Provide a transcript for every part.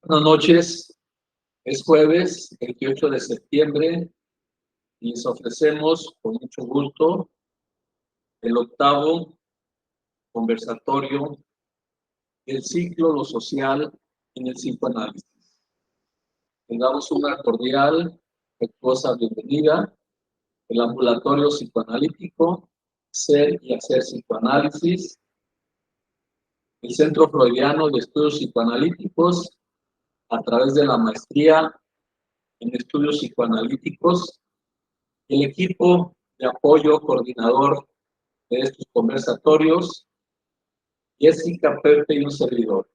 Buenas noches, es jueves 28 de septiembre y les ofrecemos con mucho gusto el octavo conversatorio del ciclo Lo Social en el Psicoanálisis. Les damos una cordial, respetuosa bienvenida. El ambulatorio psicoanalítico, Ser y Hacer Psicoanálisis, el Centro Freudiano de Estudios Psicoanalíticos a través de la maestría en Estudios Psicoanalíticos, el equipo de apoyo coordinador de estos conversatorios, Jessica, Pepe y un servidor,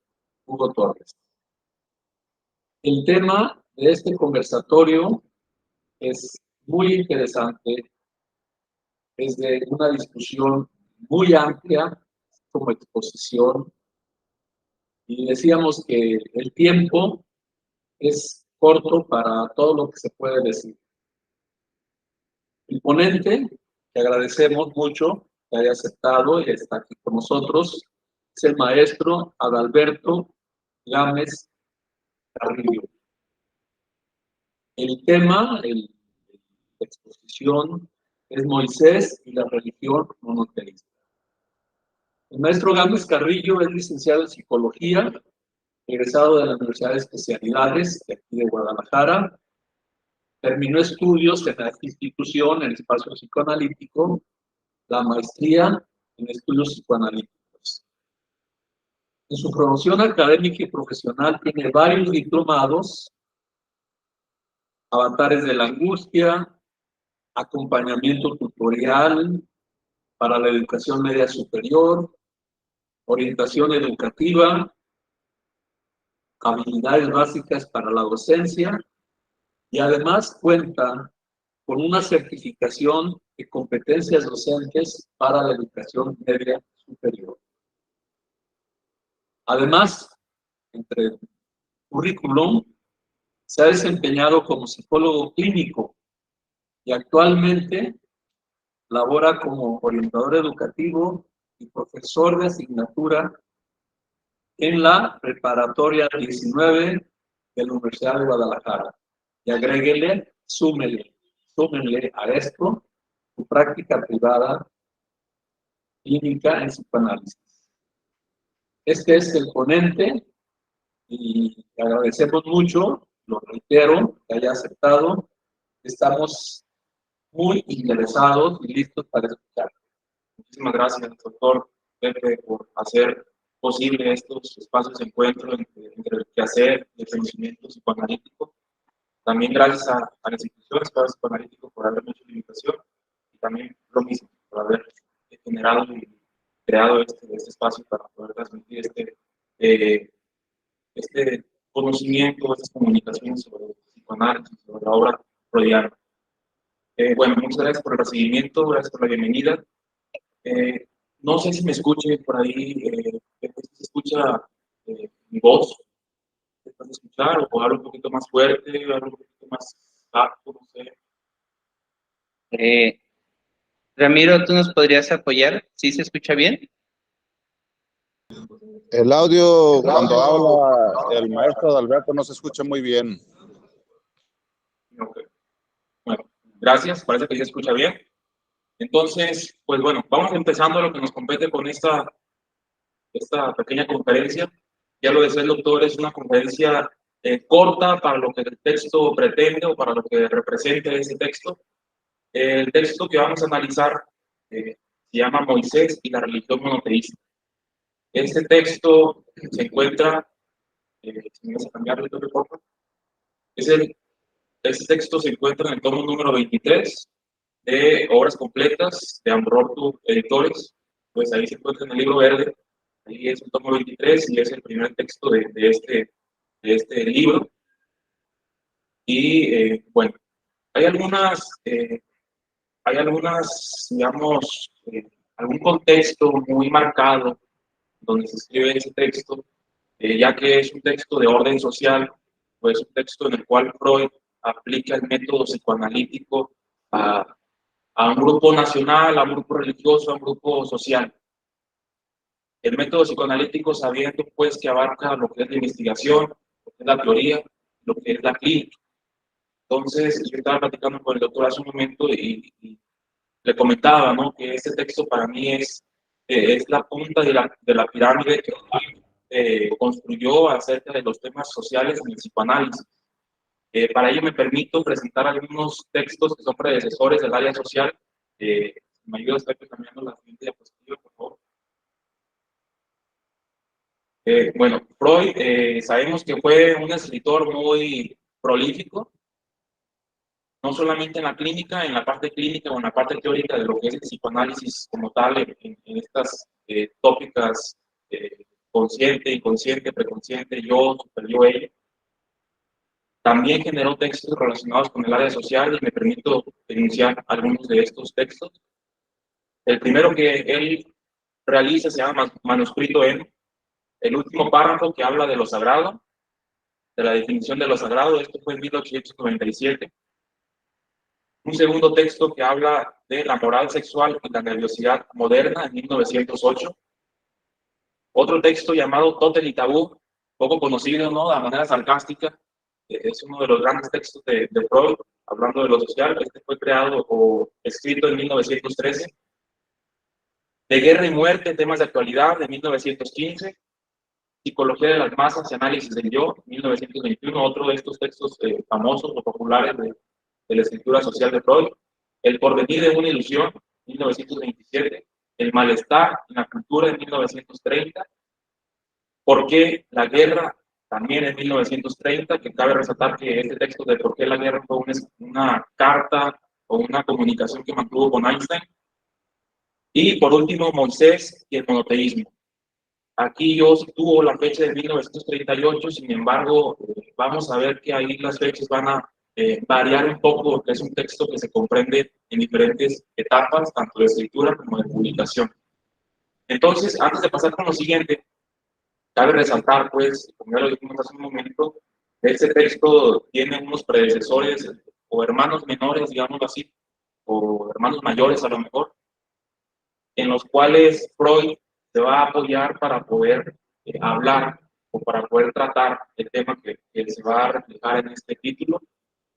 Hugo Torres. El tema de este conversatorio es muy interesante, es de una discusión muy amplia como exposición, y decíamos que el tiempo es corto para todo lo que se puede decir. El ponente, que agradecemos mucho que haya aceptado y está aquí con nosotros, es el maestro Adalberto Gámez Carrillo. El tema, la exposición, es Moisés y la religión monoteísta. El maestro Gámez Carrillo es licenciado en Psicología, egresado de la Universidad de Especialidades de aquí de Guadalajara. Terminó estudios en la institución, en el espacio psicoanalítico, la maestría en estudios psicoanalíticos. En su promoción académica y profesional tiene varios diplomados: Avatares de la Angustia, Acompañamiento Tutorial para la Educación Media Superior, Orientación Educativa, Habilidades Básicas para la Docencia, y además cuenta con una certificación de competencias docentes para la educación media superior. Además, entre el currículum, se ha desempeñado como psicólogo clínico y actualmente labora como orientador educativo y profesor de asignatura en la preparatoria 19 de la Universidad de Guadalajara. Y agréguele, súmenle a esto su práctica privada clínica en psicoanálisis. Este es el ponente y agradecemos mucho, lo reitero, que haya aceptado. Estamos muy interesados y listos para escuchar. Muchísimas gracias, doctor Pepe, por hacer posible estos espacios de encuentro entre el quehacer y el conocimiento psicoanalítico. También gracias a la institución Espacio Psicoanalítico por haberme hecho la invitación, y también lo mismo, por haber generado y creado este espacio para poder transmitir este conocimiento, estas comunicaciones sobre el psicoanálisis, sobre la obra freudiana. Bueno, muchas gracias por el recibimiento, gracias por la bienvenida. No sé si me escuche por ahí, ¿se escucha mi voz? ¿Se puede escuchar? ¿O hablo un poquito más fuerte, hablo un poquito más bajo? No sé. Ramiro, ¿tú nos podrías apoyar? ¿Sí se escucha bien? El audio, cuando habla el maestro Adalberto, no se escucha muy bien. Okay. Bueno, gracias, parece que se escucha bien. Entonces, pues bueno, vamos empezando lo que nos compete con esta pequeña conferencia. Ya lo decía el doctor, es una conferencia corta para lo que el texto pretende o para lo que representa ese texto. El texto que vamos a analizar se llama Moisés y la religión monoteísta. Este texto se encuentra, si me vas a cambiar el reporte, este texto se encuentra en el tomo número 23 de Obras Completas de Ambrorto Editores. Pues ahí se encuentra en el libro verde, ahí es el tomo 23 y es el primer texto de este libro. Y bueno, hay algunas, digamos, algún contexto muy marcado donde se escribe ese texto, ya que es un texto de orden social, pues un texto en el cual Freud aplica el método psicoanalítico a un grupo nacional, a un grupo religioso, a un grupo social. El método psicoanalítico, sabiendo pues que abarca lo que es la investigación, lo es la teoría, lo que es la clínica. Entonces, yo estaba platicando con el doctor hace un momento y le comentaba, ¿no?, que este texto para mí es la punta de la pirámide que construyó acerca de los temas sociales en el psicoanálisis. Para ello me permito presentar algunos textos que son predecesores del área social. Me ayuda a estar cambiando la siguiente diapositiva, por favor. Bueno, Freud, sabemos que fue un escritor muy prolífico, no solamente en la clínica, en la parte clínica o en la parte teórica de lo que es el psicoanálisis como tal, en estas tópicas consciente, inconsciente, preconsciente, yo, super yo, ella. También generó textos relacionados con el área social y me permito denunciar algunos de estos textos. El primero que él realiza se llama Manuscrito M. El último párrafo que habla de lo sagrado, de la definición de lo sagrado, esto fue en 1897. Un segundo texto que habla de la moral sexual y la nerviosidad moderna en 1908. Otro texto llamado Tótem y Tabú, poco conocido, ¿no?, de manera sarcástica. Es uno de los grandes textos de Freud, hablando de lo social. Este fue creado o escrito en 1913. De guerra y muerte, temas de actualidad, de 1915. Psicología de las masas y análisis del yo, 1921, otro de estos textos famosos o populares de la escritura social de Freud. El porvenir de una ilusión, 1927. El malestar en la cultura, en 1930. ¿Por qué la guerra? También en 1930, que cabe resaltar que este texto de ¿Por qué la guerra? Fue una carta o una comunicación que mantuvo con Einstein. Y por último, Moisés y el monoteísmo. Aquí yo sitúo la fecha de 1938, sin embargo, vamos a ver que ahí las fechas van a variar un poco, porque es un texto que se comprende en diferentes etapas, tanto de escritura como de publicación. Entonces, antes de pasar con lo siguiente, cabe resaltar, pues, como ya lo dijimos hace un momento, este texto tiene unos predecesores o hermanos menores, digámoslo así, o hermanos mayores a lo mejor, en los cuales Freud se va a apoyar para poder hablar o para poder tratar el tema que se va a reflejar en este título.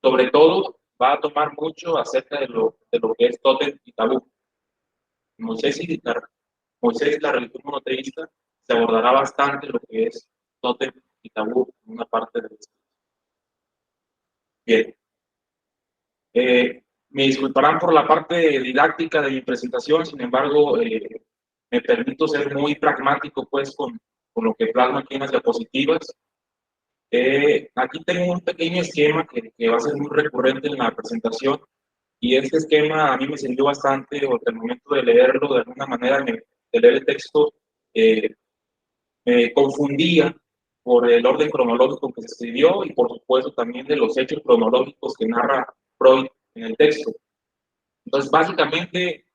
Sobre todo, va a tomar mucho acerca de lo que es Tótem y Tabú. Moisés y la religión monoteísta se abordará bastante lo que es Tótem y Tabú en una parte del estudio. Bien. Me disculparán por la parte didáctica de mi presentación, sin embargo, me permito ser muy pragmático, pues, con lo que plasmo aquí en las diapositivas. Aquí tengo un pequeño esquema que va a ser muy recurrente en la presentación, y este esquema a mí me sirvió bastante, porque al momento de leerlo, de alguna manera, de leer el texto, me confundía por el orden cronológico que se escribió y, por supuesto, también de los hechos cronológicos que narra Freud en el texto. Entonces, básicamente,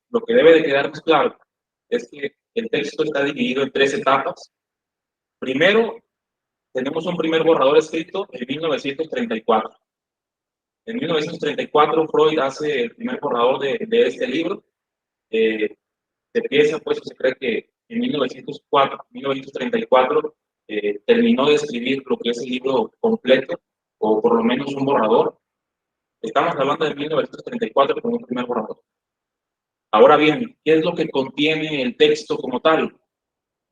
lo que debe de quedarnos claro es que el texto está dividido en 3 etapas. Primero, tenemos un primer borrador escrito en 1934. En 1934, Freud hace el primer borrador de este libro. Se piensa, pues, se cree que en 1934 terminó de escribir lo que es el libro completo, o por lo menos un borrador. Estamos hablando de 1934 con un primer borrador. Ahora bien, ¿qué es lo que contiene el texto como tal?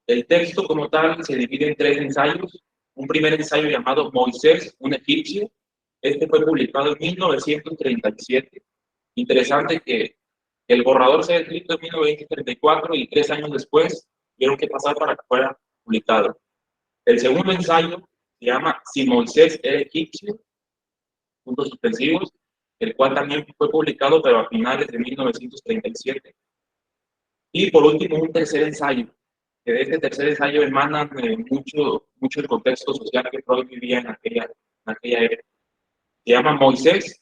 El texto como tal se divide en 3 ensayos. Un primer ensayo llamado Moisés, un egipcio. Este fue publicado en 1937. Interesante que el borrador se ha escrito en 1934 y 3 años después tuvieron que pasar para que fuera publicado. El segundo ensayo se llama Si Moisés era egipcio, puntos suspensivos, el cual también fue publicado, pero a finales de 1937. Y por último, un tercer ensayo, que de este tercer ensayo emana mucho el contexto social que Freud vivía en aquella época. Se llama Moisés,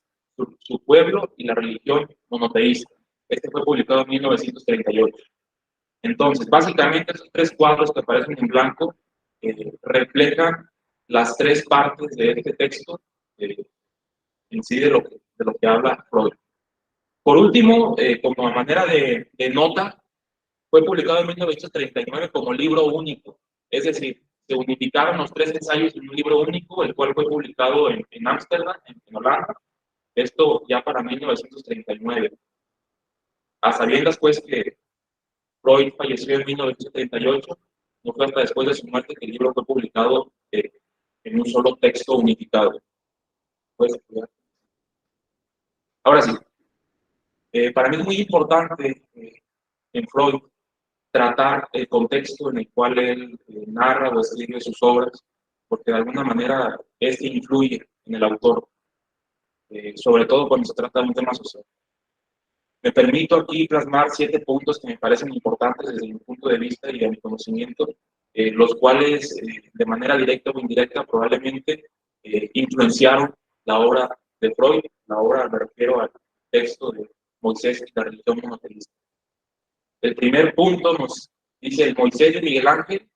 su pueblo y la religión monoteísta. Este fue publicado en 1938. Entonces, básicamente, esos 3 cuadros que aparecen en blanco reflejan las 3 partes de este texto en sí de lo que habla Freud. Por último, como manera de nota, fue publicado en 1939 como libro único. Es decir, se unificaron los 3 ensayos en un libro único, el cual fue publicado en Ámsterdam, en Holanda, esto ya para 1939. A sabiendas, pues, que Freud falleció en 1938, no fue hasta después de su muerte que el libro fue publicado en un solo texto unificado. Pues, ahora sí, para mí es muy importante en Freud tratar el contexto en el cual él narra o escribe sus obras, porque de alguna manera este influye en el autor, sobre todo cuando se trata de un tema social. Me permito aquí plasmar 7 puntos que me parecen importantes desde mi punto de vista y de mi conocimiento, los cuales de manera directa o indirecta probablemente influenciaron la obra de Freud. La obra, me refiero al texto de Moisés y la religión monoteísta. El primer punto nos dice el Moisés de Miguel Ángel.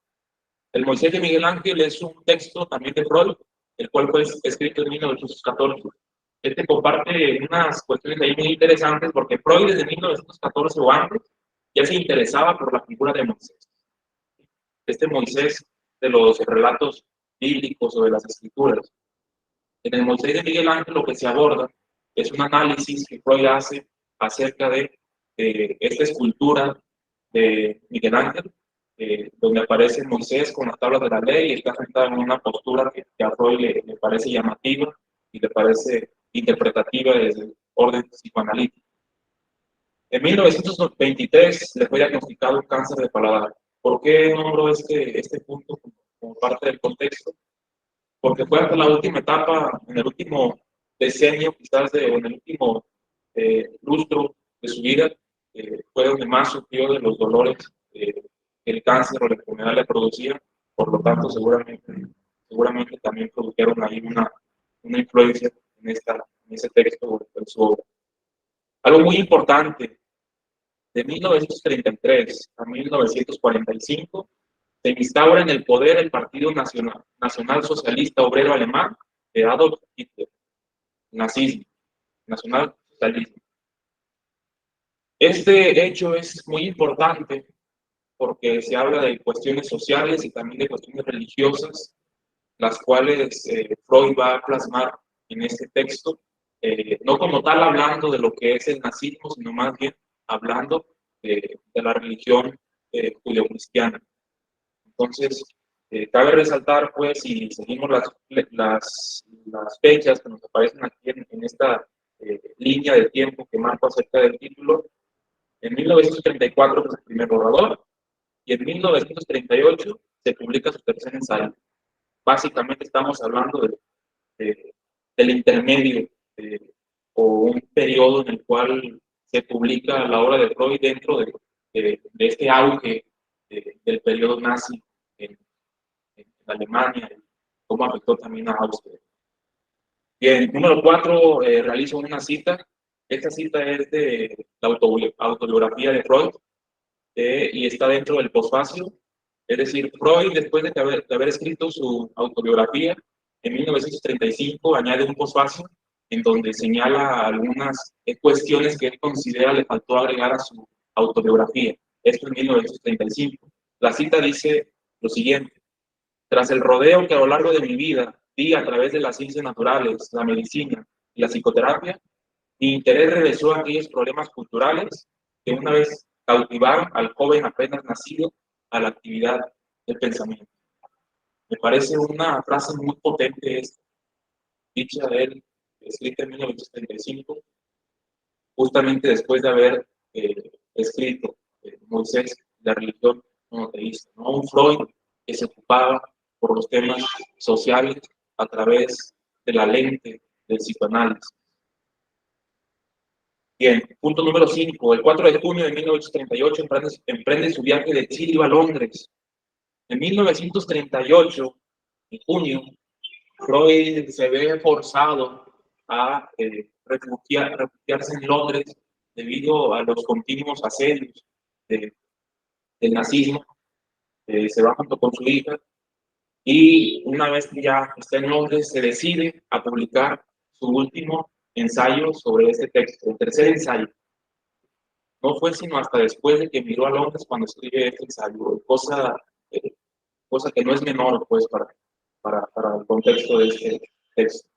El Moisés de Miguel Ángel es un texto también de Freud, el cual fue escrito en 1914. Este comparte unas cuestiones ahí muy interesantes porque Freud desde 1914 o antes ya se interesaba por la figura de Moisés. Este Moisés de los relatos bíblicos o de las escrituras. En el Moisés de Miguel Ángel lo que se aborda es un análisis que Freud hace acerca de esta escultura de Miguel Ángel, donde aparece Moisés con las tablas de la ley y está sentado en una postura que a Freud le parece llamativa y le parece interpretativa desde el orden psicoanalítico. En 1923 le fue diagnosticado un cáncer de paladar. ¿Por qué nombro este punto como parte del contexto? Porque fue hasta la última etapa, en el último decenio, quizás, o en el último lustro de su vida, fue donde más sufrió de los dolores que el cáncer o la enfermedad le producía. Por lo tanto, seguramente también produjeron ahí una influencia en ese texto o en su obra. Algo muy importante, de 1933 a 1945, se instaura en el poder el Partido Nacional Socialista Obrero Alemán de Adolf Hitler, nazismo, nacionalsocialismo. Este hecho es muy importante porque se habla de cuestiones sociales y también de cuestiones religiosas, las cuales Freud va a plasmar en este texto, no como tal hablando de lo que es el nazismo, sino más bien hablando de la religión judeocristiana. Entonces, cabe resaltar, pues, si seguimos las fechas que nos aparecen aquí en esta línea de tiempo que marco acerca del título, en 1934 fue el primer borrador y en 1938 se publica su tercer ensayo. Básicamente estamos hablando del intermedio o un periodo en el cual se publica la obra de Freud dentro de este auge del periodo nazi en Alemania y cómo afectó también a Austria. Bien, número 4, realizo una cita. Esta cita es de la autobiografía de Freud y está dentro del posfacio. Es decir, Freud, después de haber escrito su autobiografía, en 1935 añade un posfacio en donde señala algunas cuestiones que él considera le faltó agregar a su autobiografía. Esto en 1935. La cita dice lo siguiente: tras el rodeo que a lo largo de mi vida di a través de las ciencias naturales, la medicina y la psicoterapia, mi interés regresó a aquellos problemas culturales que una vez cautivaron al joven apenas nacido a la actividad del pensamiento. Me parece una frase muy potente esta, dicha de él, escrita en 1935, justamente después de haber escrito Moisés, la religión monoteísta, ¿no? Un Freud que se ocupaba por los temas sociales a través de la lente del psicoanálisis. Bien, punto número 5. El 4 de junio de 1938 emprende su viaje de Chile a Londres. En 1938, en junio, Freud se ve forzado a refugiarse en Londres debido a los continuos asedios del nazismo. Se va junto con su hija y una vez que ya está en Londres se decide a publicar su último ensayo sobre este texto, el tercer ensayo. No fue sino hasta después de que miró a Londres cuando escribe este ensayo, cosa cosa que no es menor, pues, para el contexto de este texto.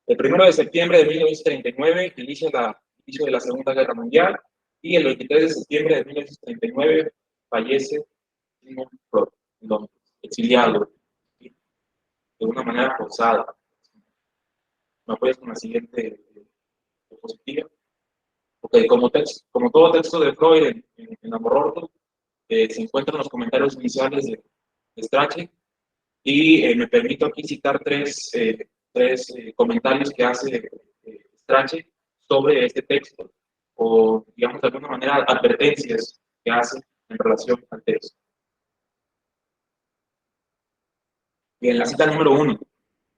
El 1 de septiembre de 1939 inicio de la Segunda Guerra Mundial, y el 23 de septiembre de 1939 fallece Sigmund Freud en Londres, exiliado, ¿sí?, de una manera forzada. ¿Me apoyas con la siguiente diapositiva? Ok, como todo texto de Freud en Amor Orto, se encuentran los comentarios iniciales de Strachey, y me permito aquí citar tres comentarios que hace Strachey sobre este texto, o digamos de alguna manera advertencias que hace en relación al texto. Y en la cita número 1,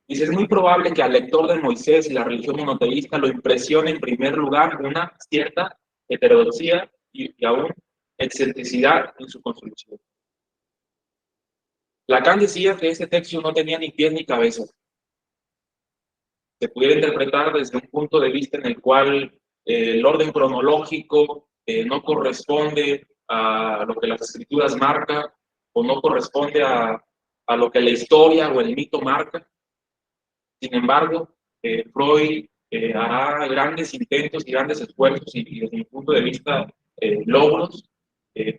dice: es muy probable que al lector de Moisés y la religión monoteísta lo impresione en primer lugar una cierta heterodoxia y aún excentricidad en su construcción. Lacan decía que este texto no tenía ni pies ni cabeza. Se pudiera interpretar desde un punto de vista en el cual el orden cronológico no corresponde a lo que las escrituras marcan, o no corresponde a lo que la historia o el mito marca. Sin embargo, Freud hará grandes intentos y grandes esfuerzos, y desde mi punto de vista logros,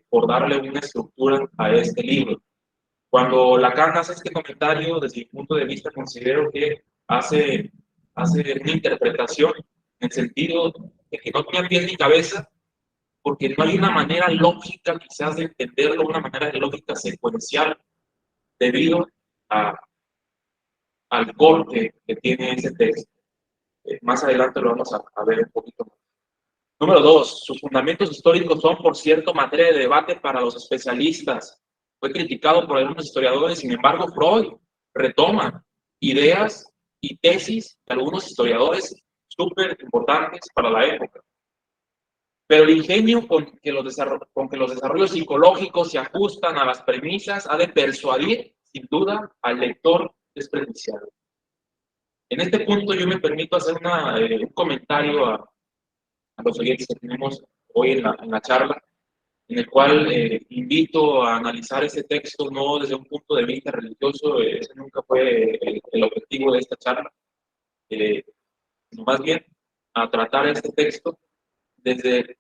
por darle una estructura a este libro. Cuando Lacan hace este comentario, desde mi punto de vista, considero que hace una interpretación en el sentido de que no tiene pies ni cabeza, porque no hay una manera lógica quizás de entenderlo, una manera de lógica secuencial, debido al corte que tiene ese texto. Más adelante lo vamos a ver un poquito más. Número 2, sus fundamentos históricos son, por cierto, materia de debate para los especialistas. Fue criticado por algunos historiadores, sin embargo, Freud retoma ideas y tesis de algunos historiadores súper importantes para la época. Pero el ingenio con que los desarrollos psicológicos se ajustan a las premisas ha de persuadir, sin duda, al lector despreciado. En este punto yo me permito hacer un comentario a los oyentes que tenemos hoy en la charla, en el cual invito a analizar ese texto no desde un punto de vista religioso. Ese nunca fue el objetivo de esta charla, sino más bien a tratar este texto desde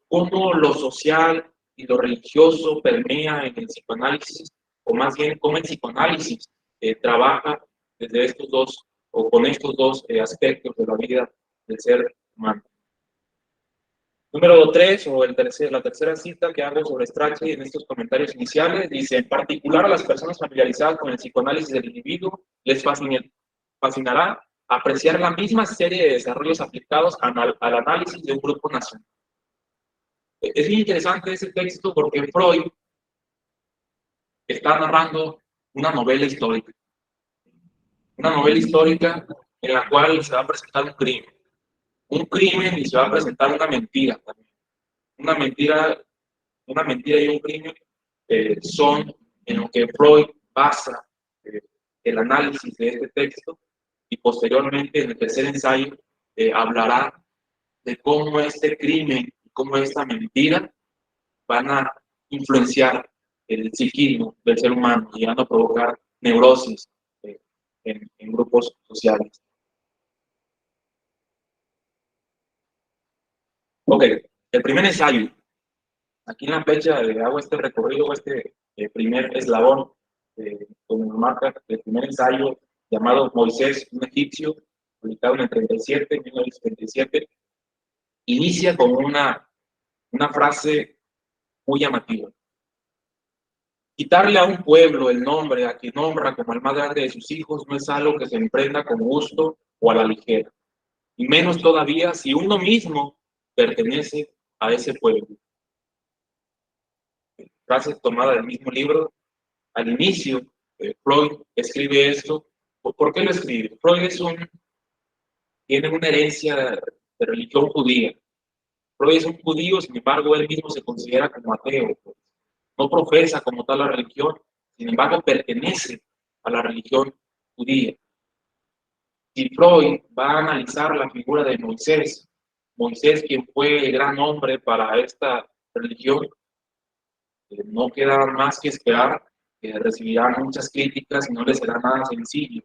cómo lo social y lo religioso permea en el psicoanálisis, o más bien cómo el psicoanálisis trabaja desde estos dos, o con estos dos aspectos de la vida del ser humano. Número 3, o la tercera cita que hago sobre Strachey en estos comentarios iniciales, dice: en particular a las personas familiarizadas con el psicoanálisis del individuo les fascinará apreciar la misma serie de desarrollos aplicados al análisis de un grupo nacional. Es bien interesante ese texto porque Freud está narrando una novela histórica. Una novela histórica en la cual se va a presentar un crimen. Un crimen, y se va a presentar una mentira también. Una mentira y un crimen son en lo que Freud basa el análisis de este texto, y posteriormente en el tercer ensayo hablará de cómo este crimen y cómo esta mentira van a influenciar el psiquismo del ser humano, llegando a provocar neurosis en grupos sociales. Ok, el primer ensayo. Aquí en la fecha hago este recorrido, este primer eslabón, como nos marca el primer ensayo llamado Moisés, un egipcio, publicado en el 1937, inicia con una frase muy llamativa. Quitarle a un pueblo el nombre a quien honra como el más grande de sus hijos no es algo que se emprenda con gusto o a la ligera, y menos todavía si uno mismo pertenece a ese pueblo. Frase tomada del mismo libro. Al inicio, Freud escribe esto. ¿Por qué lo escribe? Freud tiene una herencia de religión judía. Freud es un judío, sin embargo, él mismo se considera como ateo. No profesa como tal la religión, sin embargo, pertenece a la religión judía. Si Freud va a analizar la figura de Moisés, quien fue el gran hombre para esta religión, no queda más que esperar recibirán muchas críticas y no les será nada sencillo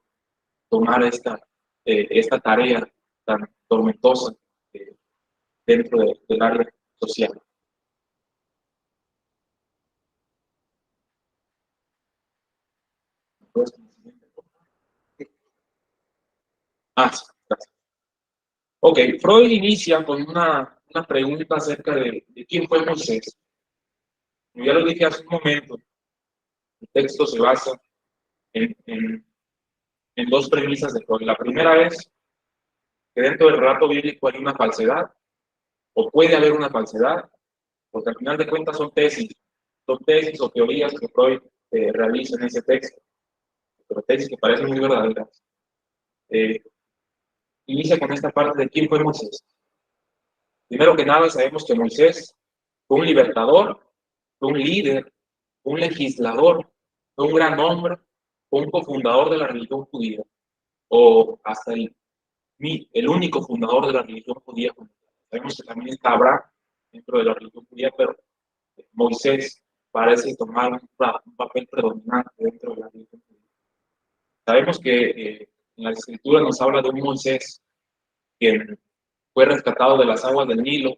tomar esta tarea tan tormentosa dentro del área social. Sí, gracias. Ok, Freud inicia con una pregunta acerca de quién fue Moisés. Como ya lo dije hace un momento, el texto se basa en dos premisas de Freud. La primera es que dentro del relato bíblico hay una falsedad, o puede haber una falsedad, porque al final de cuentas son tesis o teorías que Freud realiza en ese texto, pero tesis que parecen muy verdaderas. Inicia con esta parte de quién fue Moisés. Primero que nada, sabemos que Moisés fue un libertador, fue un líder, fue un legislador, fue un gran hombre, fue un cofundador de la religión judía, o hasta el único fundador de la religión judía. Sabemos que también está Abraham dentro de la religión judía, pero Moisés parece tomar un papel predominante dentro de la religión judía. Sabemos que en la escritura nos habla de un Moisés quien fue rescatado de las aguas del Nilo,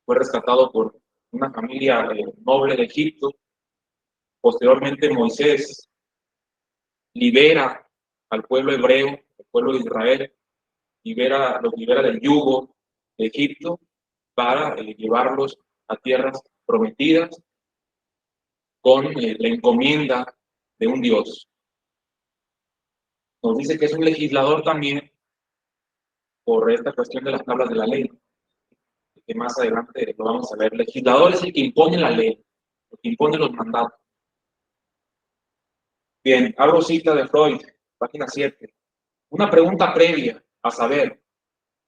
fue rescatado por una familia noble de Egipto. Posteriormente Moisés libera al pueblo hebreo, al pueblo de Israel, los libera del yugo de Egipto para llevarlos a tierras prometidas con la encomienda de un Dios. Nos dice que es un legislador también por esta cuestión de las tablas de la ley, que más adelante lo vamos a ver. El legislador es el que impone la ley, el que impone los mandatos. Bien, abro cita de Freud, página 7. Una pregunta previa a saber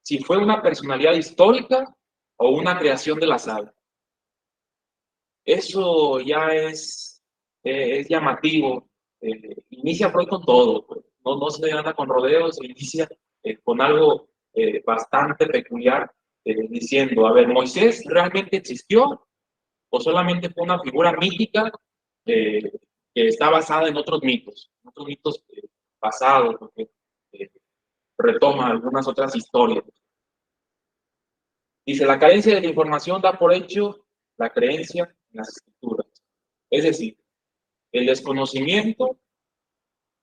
si fue una personalidad histórica o una creación del azar. Eso ya es llamativo. Inicia Freud con todo, pues. No se anda con rodeos, se inicia con algo bastante peculiar, diciendo, a ver, ¿Moisés realmente existió o solamente fue una figura mítica que está basada en otros mitos pasados, porque retoma algunas otras historias? Dice, la carencia de la información da por hecho la creencia en las escrituras. Es decir, el desconocimiento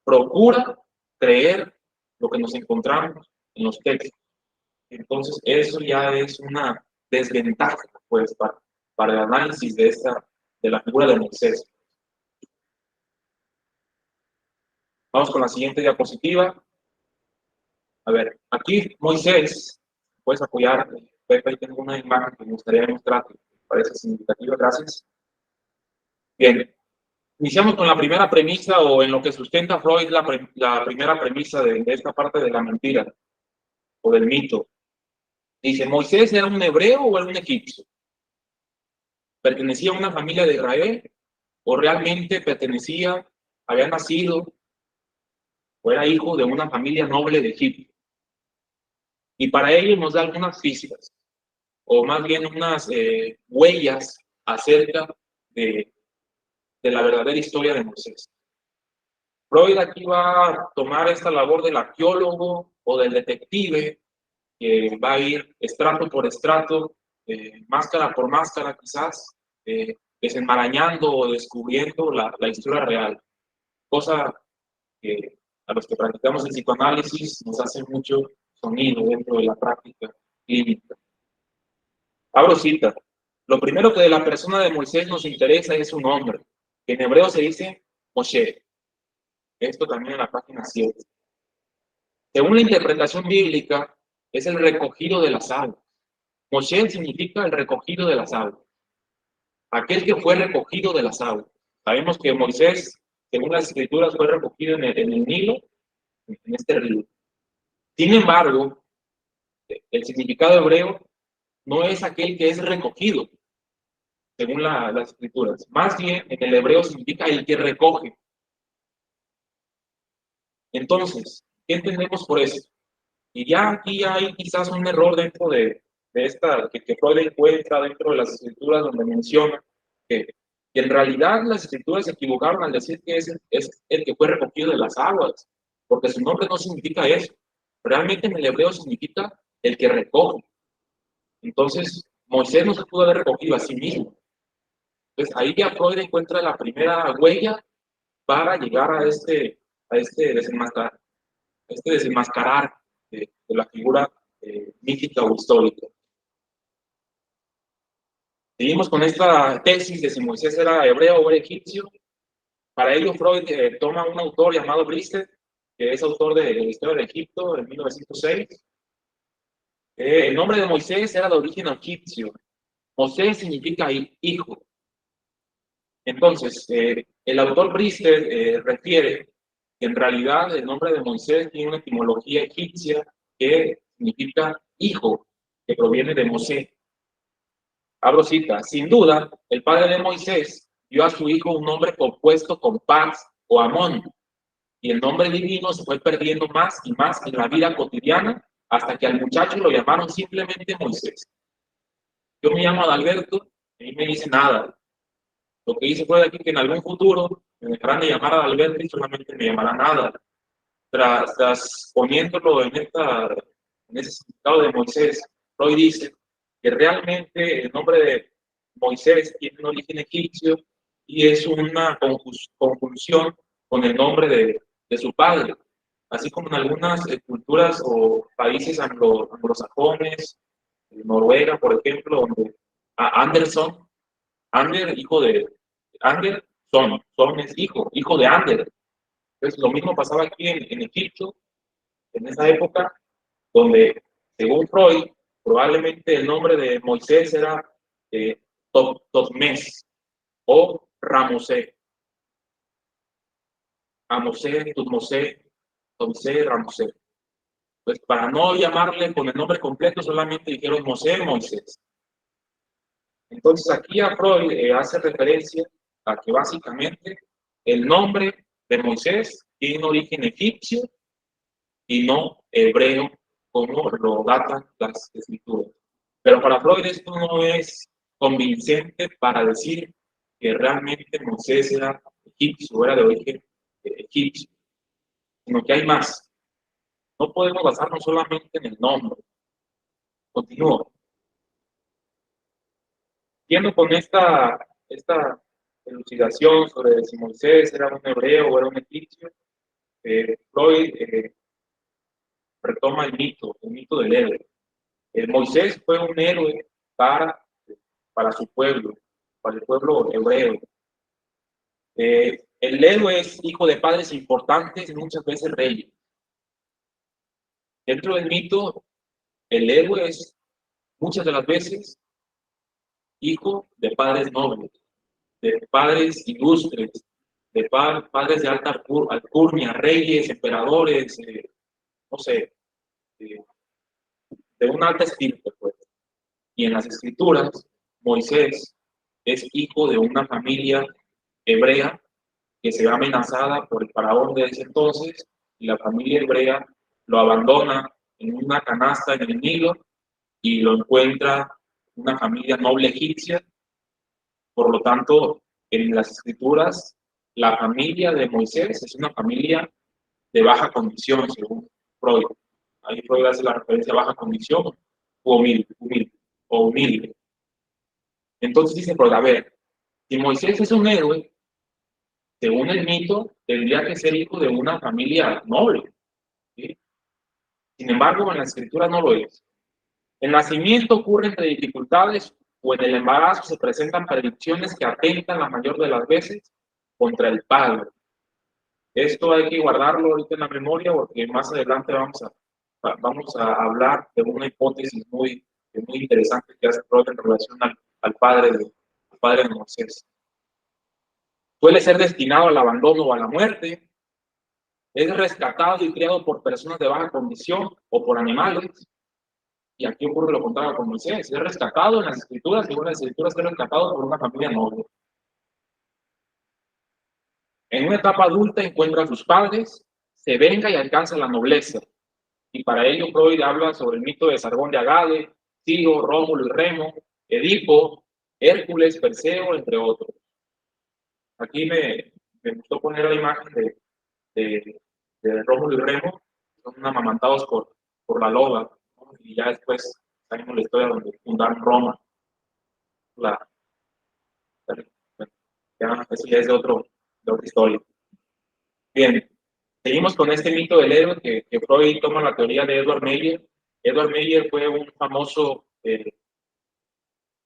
procura creer lo que nos encontramos en los textos. Entonces, eso ya es una desventaja, pues, para el análisis de la figura de Moisés. Vamos con la siguiente diapositiva. A ver, aquí Moisés, puedes apoyar, Pepe, tengo una imagen que me gustaría mostrar, que me parece significativa, gracias. Bien, iniciamos con la primera premisa, o en lo que sustenta Freud la primera premisa de esta parte de la mentira, o del mito. Dice, ¿Moisés era un hebreo o era un egipcio? ¿Pertenecía a una familia de Israel? ¿O realmente había nacido, o era hijo de una familia noble de Egipto? Y para ello nos da algunas pistas, o más bien unas huellas acerca de la verdadera historia de Moisés. Freud aquí va a tomar esta labor del arqueólogo o del detective, que va a ir estrato por estrato, máscara por máscara quizás, desenmarañando o descubriendo la historia real. Cosa que a los que practicamos el psicoanálisis nos hace mucho sonido dentro de la práctica clínica. Abro cita. Lo primero que de la persona de Moisés nos interesa es su nombre, que en hebreo se dice Moshe. Esto también en la página 7. Según la interpretación bíblica, es el recogido de las aguas. Moshe significa el recogido de las aguas. Aquel que fue recogido de las aguas. Sabemos que Moisés, según las escrituras, fue recogido en el Nilo, en este río. Sin embargo, el significado hebreo no es aquel que es recogido, según las escrituras. Más bien, en el hebreo significa el que recoge. Entonces, ¿qué entendemos por eso? Y ya aquí hay quizás un error dentro de esta, que Freud encuentra dentro de las escrituras, donde menciona que Y en realidad las escrituras se equivocaron al decir que es el que fue recogido de las aguas, porque su nombre no significa eso. Realmente en el hebreo significa el que recoge. Entonces, Moisés no se pudo haber recogido a sí mismo. Entonces, ahí ya Freud encuentra la primera huella para llegar a este desenmascarar de la figura mítica o histórica. Seguimos con esta tesis de si Moisés era hebreo o era egipcio. Para ello, Freud toma un autor llamado Bristed, que es autor de la historia de Egipto en 1906. El nombre de Moisés era de origen egipcio. Moisés significa hijo. Entonces, el autor Bristed refiere que en realidad el nombre de Moisés tiene una etimología egipcia que significa hijo, que proviene de Mosé. Abro cita. Sin duda, el padre de Moisés dio a su hijo un nombre compuesto con Paz o Amón, y el nombre divino se fue perdiendo más y más en la vida cotidiana hasta que al muchacho lo llamaron simplemente Moisés. Yo me llamo Adalberto y me dice nada. Lo que hice fue que en algún futuro me dejarán de llamar Adalberto y solamente me llamarán nada. Tras poniéndolo en ese significado de Moisés, Freud dice que realmente el nombre de Moisés tiene un origen egipcio y es una conjunción con el nombre de su padre, así como en algunas culturas o países anglosajones, Noruega, por ejemplo, donde Anderson, hijo de Anderson, Son es hijo de Ander. Entonces, lo mismo pasaba aquí en Egipto, en esa época, donde, según Freud, probablemente el nombre de Moisés era Totmés o Ramosé. Amosé, Tutmosé, Tomsé, Ramosé. Pues para no llamarle con el nombre completo, solamente dijeron Moisés. Entonces aquí a Freud hace referencia a que básicamente el nombre de Moisés tiene un origen egipcio y no hebreo, como lo datan las escrituras. Pero para Freud esto no es convincente para decir que realmente Moisés era egipcio, era de origen egipcio, sino que hay más. No podemos basarnos solamente en el nombre. Continúo. Yendo con esta elucidación sobre si Moisés era un hebreo o era un egipcio, Freud retoma el mito del héroe. Moisés fue un héroe para su pueblo, para el pueblo hebreo. El héroe es hijo de padres importantes y muchas veces reyes. Dentro del mito, el héroe es muchas de las veces hijo de padres nobles, de padres ilustres, de padres de alta alcurnia, reyes, emperadores, no sé, de una alta estirpe, pues. Y en las escrituras, Moisés es hijo de una familia hebrea que se ve amenazada por el faraón de ese entonces, y la familia hebrea lo abandona en una canasta en el Nilo y lo encuentra una familia noble egipcia. Por lo tanto, en las escrituras, la familia de Moisés es una familia de baja condición, según Freud. Ahí Freud hace la referencia a baja condición o humilde. Entonces dice Freud, a ver, si Moisés es un héroe, según el mito, tendría que ser hijo de una familia noble, ¿sí? Sin embargo, en la escritura no lo es. El nacimiento ocurre entre dificultades o en el embarazo se presentan predicciones que atentan la mayor de las veces contra el padre. Esto hay que guardarlo ahorita en la memoria porque más adelante vamos a hablar de una hipótesis muy interesante que hace Freud en relación al padre de Moisés. Suele ser destinado al abandono o a la muerte. Es rescatado y criado por personas de baja condición o por animales. Y aquí ocurre lo contrario con Moisés. Es rescatado en las escrituras, según las escrituras, es rescatado por una familia noble. En una etapa adulta encuentra a sus padres, se venga y alcanza la nobleza. Y para ello Freud habla sobre el mito de Sargón de Agade, Ciro, Rómulo y Remo, Edipo, Hércules, Perseo, entre otros. Aquí me gustó poner la imagen de Rómulo y Remo, son amamantados por la loba, ¿no? Y ya después sabemos la historia donde fundaron Roma. La, eso ya es de otra historia. Bien, seguimos con este mito del héroe que Freud toma la teoría de Edward Meyer. Edward Meyer fue un famoso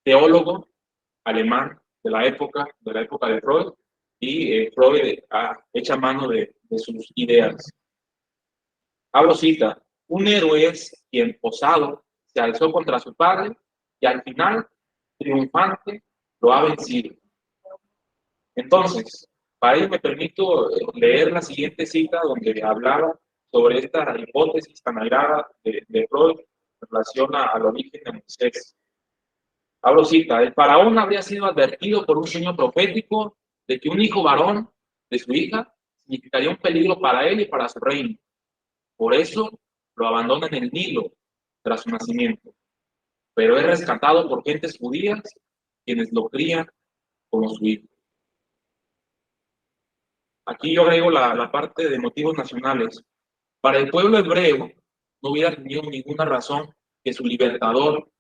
teólogo alemán de la época de Freud, y Freud echa mano de sus ideas. Abro cita: un héroe es quien, osado, se alzó contra su padre y al final, triunfante, lo ha vencido. Entonces, para ello me permito leer la siguiente cita donde hablaba sobre esta hipótesis tan airada de Freud en relación al origen de Moisés. Abro cita: el faraón habría sido advertido por un sueño profético de que un hijo varón de su hija significaría un peligro para él y para su reino. Por eso lo abandona en el Nilo tras su nacimiento, pero es rescatado por gentes judías quienes lo crían como su hijo. Aquí yo agrego la parte de motivos nacionales. Para el pueblo hebreo no hubiera tenido ninguna razón que su libertador,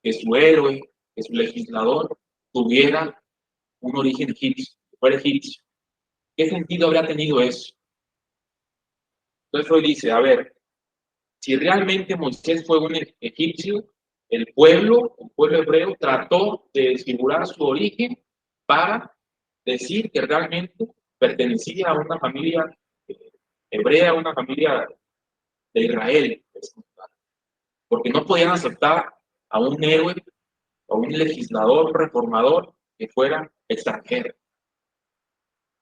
que su héroe, que su legislador tuviera un origen egipcio, fuera egipcio. ¿Qué sentido habría tenido eso? Entonces Freud dice, a ver, si realmente Moisés fue un egipcio, el pueblo hebreo trató de desfigurar su origen para decir que realmente pertenecía a una familia hebrea, a una familia de Israel, porque no podían aceptar a un héroe, a un legislador, reformador que fuera extranjero.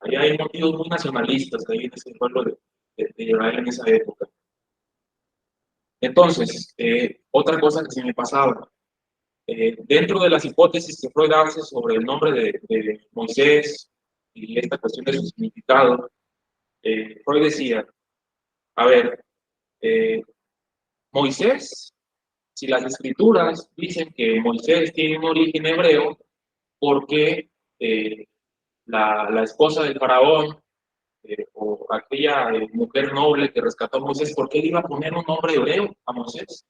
Ahí hay motivos muy nacionalistas ahí en ese pueblo de Israel en esa época. Entonces, otra cosa que se me pasaba, dentro de las hipótesis que Freud hace sobre el nombre de Moisés y esta cuestión de su significado, Freud decía, a ver, Moisés, si las escrituras dicen que Moisés tiene un origen hebreo, ¿por qué la esposa del faraón o aquella mujer noble que rescató a Moisés, ¿por qué le iba a poner un nombre hebreo a Moisés?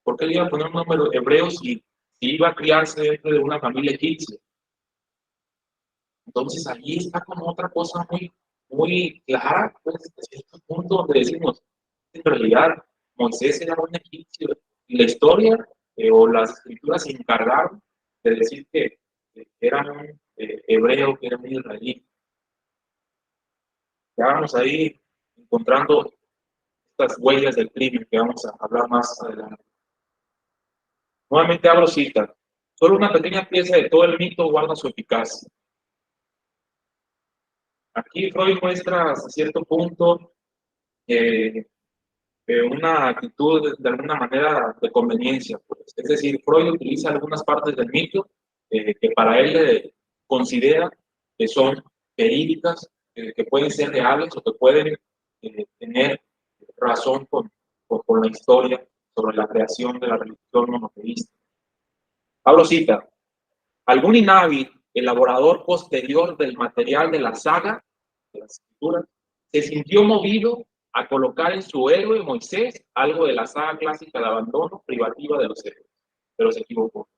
¿Por qué le iba a poner un nombre hebreo si iba a criarse dentro de una familia egipcia? Entonces allí está como otra cosa muy clara, pues, desde este punto donde decimos, en realidad, Moisés era un egipcio, y la historia o las escrituras se encargaron de decir que era un hebreo, que era un israelí. Ya vamos ahí encontrando estas huellas del crimen que vamos a hablar más adelante. Nuevamente abro cita. Solo una pequeña pieza de todo el mito guarda su eficacia. Aquí Freud muestra hasta cierto punto una actitud de alguna manera de conveniencia. Pues. Es decir, Freud utiliza algunas partes del mito que para él considera que son verídicas, que pueden ser reales o que pueden tener razón con la historia sobre la creación de la religión monoteísta. Abro cita. Algún inhábil elaborador posterior del material de la saga, de las escrituras, se sintió movido a colocar en su héroe Moisés algo de la saga clásica de abandono privativa de los héroes, pero se equivocó.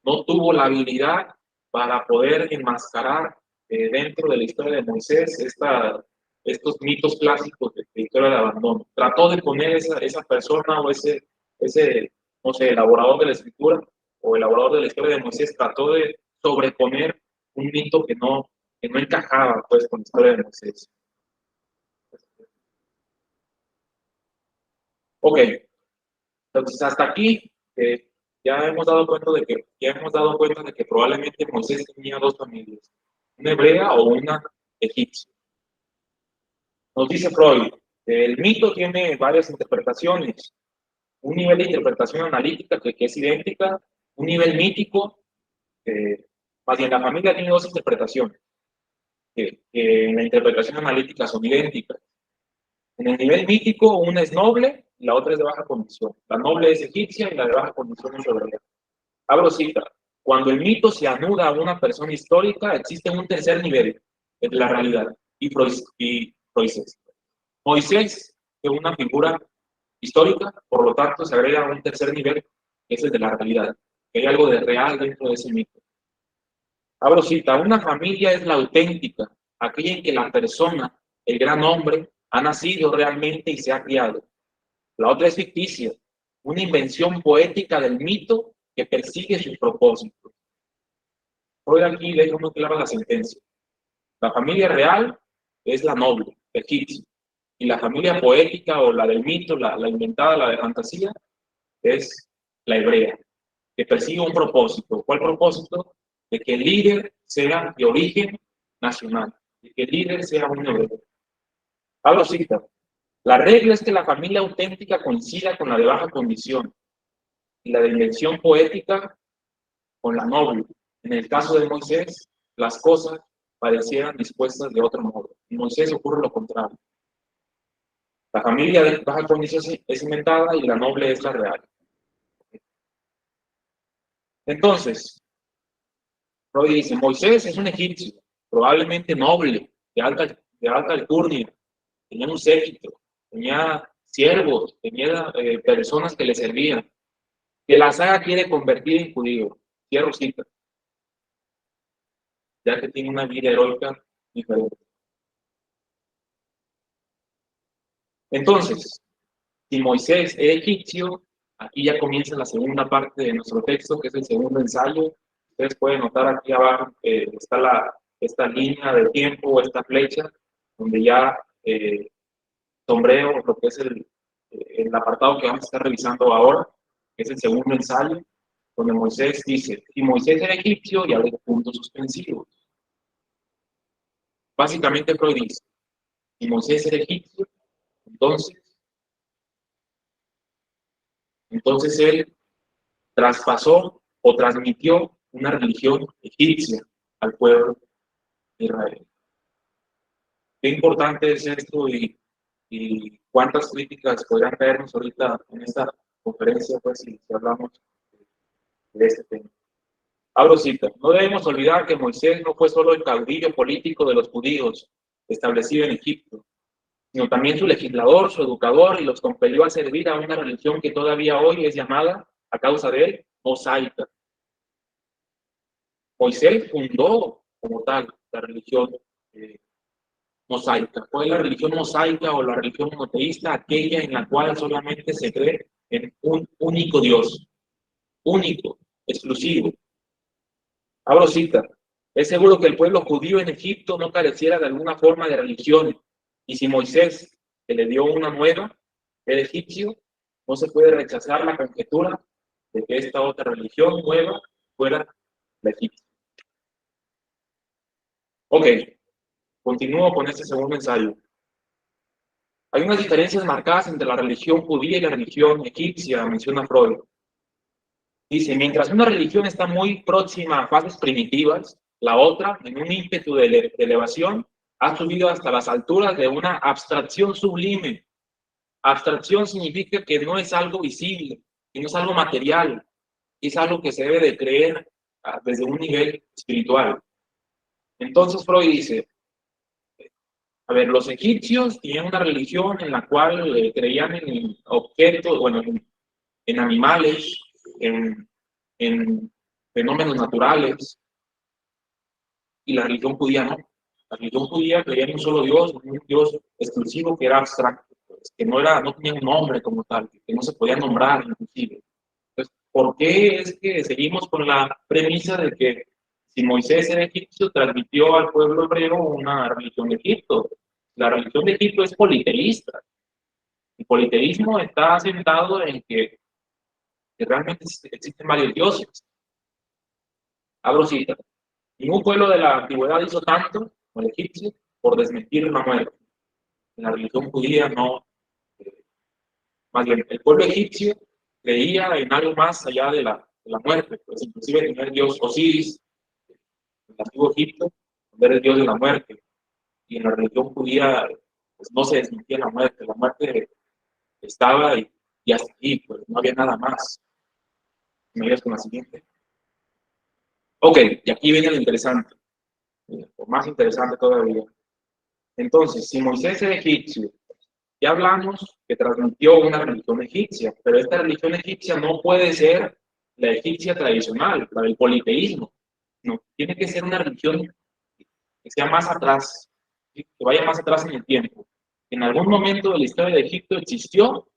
No tuvo la habilidad para poder enmascarar dentro de la historia de Moisés estos mitos clásicos de historia de abandono. Trató de poner esa persona o ese, no sé, elaborador de la escritura o elaborador de la historia de Moisés, trató de sobreponer un mito que no encajaba pues con la historia de Moisés. Ok, entonces hasta aquí ya hemos dado cuenta de que probablemente Moisés tenía dos familias, una hebrea o una egipcia. Nos dice Freud, el mito tiene varias interpretaciones, un nivel de interpretación analítica que es idéntica, un nivel mítico, más bien la familia tiene dos interpretaciones, que en la interpretación analítica son idénticas. En el nivel mítico, una es noble y la otra es de baja condición. La noble es egipcia y la de baja condición es hebrea. Abro cita. Cuando el mito se anuda a una persona histórica, existe un tercer nivel de la realidad. Y Moisés. Moisés es una figura histórica, por lo tanto se agrega un tercer nivel, que es el de la realidad. Que hay algo de real dentro de ese mito. Abro cita, una familia es la auténtica, aquella en que la persona, el gran hombre, ha nacido realmente y se ha criado. La otra es ficticia, una invención poética del mito que persigue sus propósitos. Hoy aquí dejo muy clara la sentencia. La familia real es la noble, egipcia, y la familia poética o la del mito, la inventada, la de fantasía, es la hebrea, que persigue un propósito. ¿Cuál propósito? De que el líder sea de origen nacional, de que el líder sea un hebreo. Pablo cita, la regla es que la familia auténtica coincida con la de baja condición y la de invención poética con la noble. En el caso de Moisés, las cosas parecieran dispuestas de otro modo. En Moisés ocurre lo contrario. La familia de baja condición es inventada y la noble es la real. Entonces, Freud dice, Moisés es un egipcio, probablemente noble, de alta alcurnia, tenía un séquito, tenía siervos, tenía personas que le servían. Que la saga quiere convertir en judío. Cierro cita. Ya que tiene una vida heroica diferente. Entonces, si Moisés era egipcio, aquí ya comienza la segunda parte de nuestro texto, que es el segundo ensayo. Ustedes pueden notar aquí abajo está esta línea de tiempo, esta flecha, donde ya sombreo lo que es el apartado que vamos a estar revisando ahora, que es el segundo ensayo, donde Moisés dice, si Moisés era egipcio, y abre puntos suspensivos. Básicamente Freud dice, si Moisés era egipcio, entonces él traspasó o transmitió una religión egipcia al pueblo de Israel. Qué importante es esto y cuántas críticas podrían caernos ahorita en esta conferencia, pues, si hablamos de este tema. Abro cita. No debemos olvidar que Moisés no fue solo el caudillo político de los judíos establecido en Egipto, sino también su legislador, su educador, y los compelió a servir a una religión que todavía hoy es llamada, a causa de él, mosaica. Moisés fundó como tal la religión mosaica. ¿Cuál es la religión mosaica o la religión monoteísta? Aquella en la cual solamente se cree en un único Dios, único, exclusivo. Abro cita. Es seguro que el pueblo judío en Egipto no careciera de alguna forma de religión, y si Moisés se le dio una nueva, el egipcio, no se puede rechazar la conjetura de que esta otra religión nueva fuera la egipcia. Ok, continúo con este segundo ensayo. Hay unas diferencias marcadas entre la religión judía y la religión egipcia, menciona Freud. Dice, mientras una religión está muy próxima a fases primitivas, la otra, en un ímpetu de elevación, ha subido hasta las alturas de una abstracción sublime. Abstracción significa que no es algo visible, que no es algo material, es algo que se debe de creer desde un nivel espiritual. Entonces Freud dice, a ver, los egipcios tenían una religión en la cual creían en objetos, bueno, en animales, en fenómenos naturales, y la religión judía no. La religión judía creía en un solo Dios, un Dios exclusivo que era abstracto, pues, que no tenía un nombre como tal, que no se podía nombrar inclusive. Entonces, ¿por qué es que seguimos con la premisa de que si Moisés era egipcio, transmitió al pueblo hebreo una religión de Egipto? La religión de Egipto es politeísta. El politeísmo está asentado en que realmente existen varios dioses. Abro cita. Ningún pueblo de la antigüedad hizo tanto como el egipcio por desmentir la muerte. En la religión judía no. Más bien, el pueblo egipcio creía en algo más allá de la muerte. Pues inclusive tenía el dios Osiris, en el antiguo Egipto, era el dios de la muerte. Y en la religión judía pues, no se desmentía la muerte. La muerte estaba y hasta aquí, pues no había nada más. ¿Me ayudas con la siguiente? Ok, y aquí viene lo interesante, o más interesante todavía. Entonces, si Moisés era egipcio, ya hablamos que transmitió una religión egipcia, pero esta religión egipcia no puede ser la egipcia tradicional, la del politeísmo. No, tiene que ser una religión que sea más atrás, que vaya más atrás en el tiempo. En algún momento de la historia de Egipto existió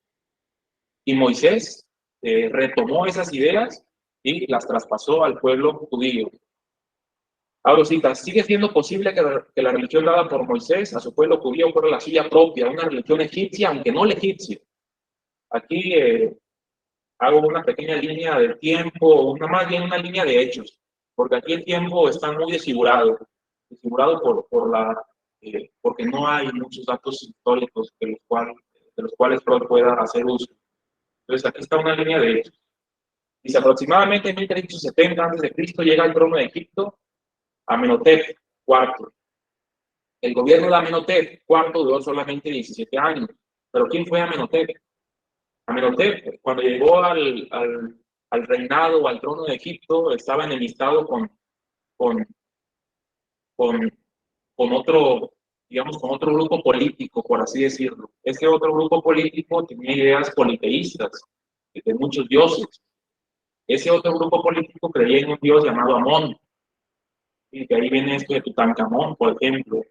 y Moisés retomó esas ideas y las traspasó al pueblo judío. Ahora, cita, ¿sigue siendo posible que la religión dada por Moisés a su pueblo judío fuera la suya propia, una religión egipcia, aunque no la egipcia? Aquí hago una pequeña línea de tiempo, más bien una línea de hechos, porque aquí el tiempo está muy desfigurado porque no hay muchos datos históricos de los cuales Freud pueda hacer uso. Entonces aquí está una línea de hechos. Dice, aproximadamente en 1370 a.C. llega al trono de Egipto Amenhotep IV. El gobierno de Amenhotep IV duró solamente 17 años. ¿Pero quién fue Amenhotep? Amenhotep, cuando llegó al reinado o al trono de Egipto, estaba enemistado con, con otro, digamos, con otro grupo político, por así decirlo. Este otro grupo político tenía ideas politeístas, de muchos dioses. Ese otro grupo político creía en un dios llamado Amón. Y de ahí viene esto de Tutankamón, por ejemplo,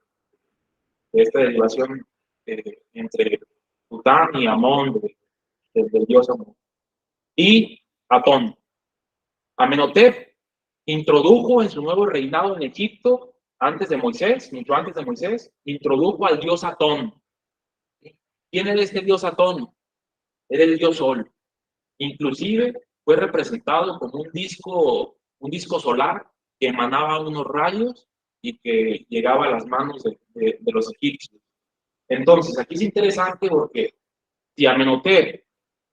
de esta derivación entre Tután y Amón, del dios Amón. Y Atón. Amenhotep introdujo en su nuevo reinado en Egipto, antes de Moisés, mucho antes de Moisés, introdujo al dios Atón. ¿Quién era este dios Atón? Era el dios Sol. Inclusive fue representado como un disco solar que emanaba unos rayos y que llegaba a las manos de los egipcios. Entonces, aquí es interesante porque si Amenhotep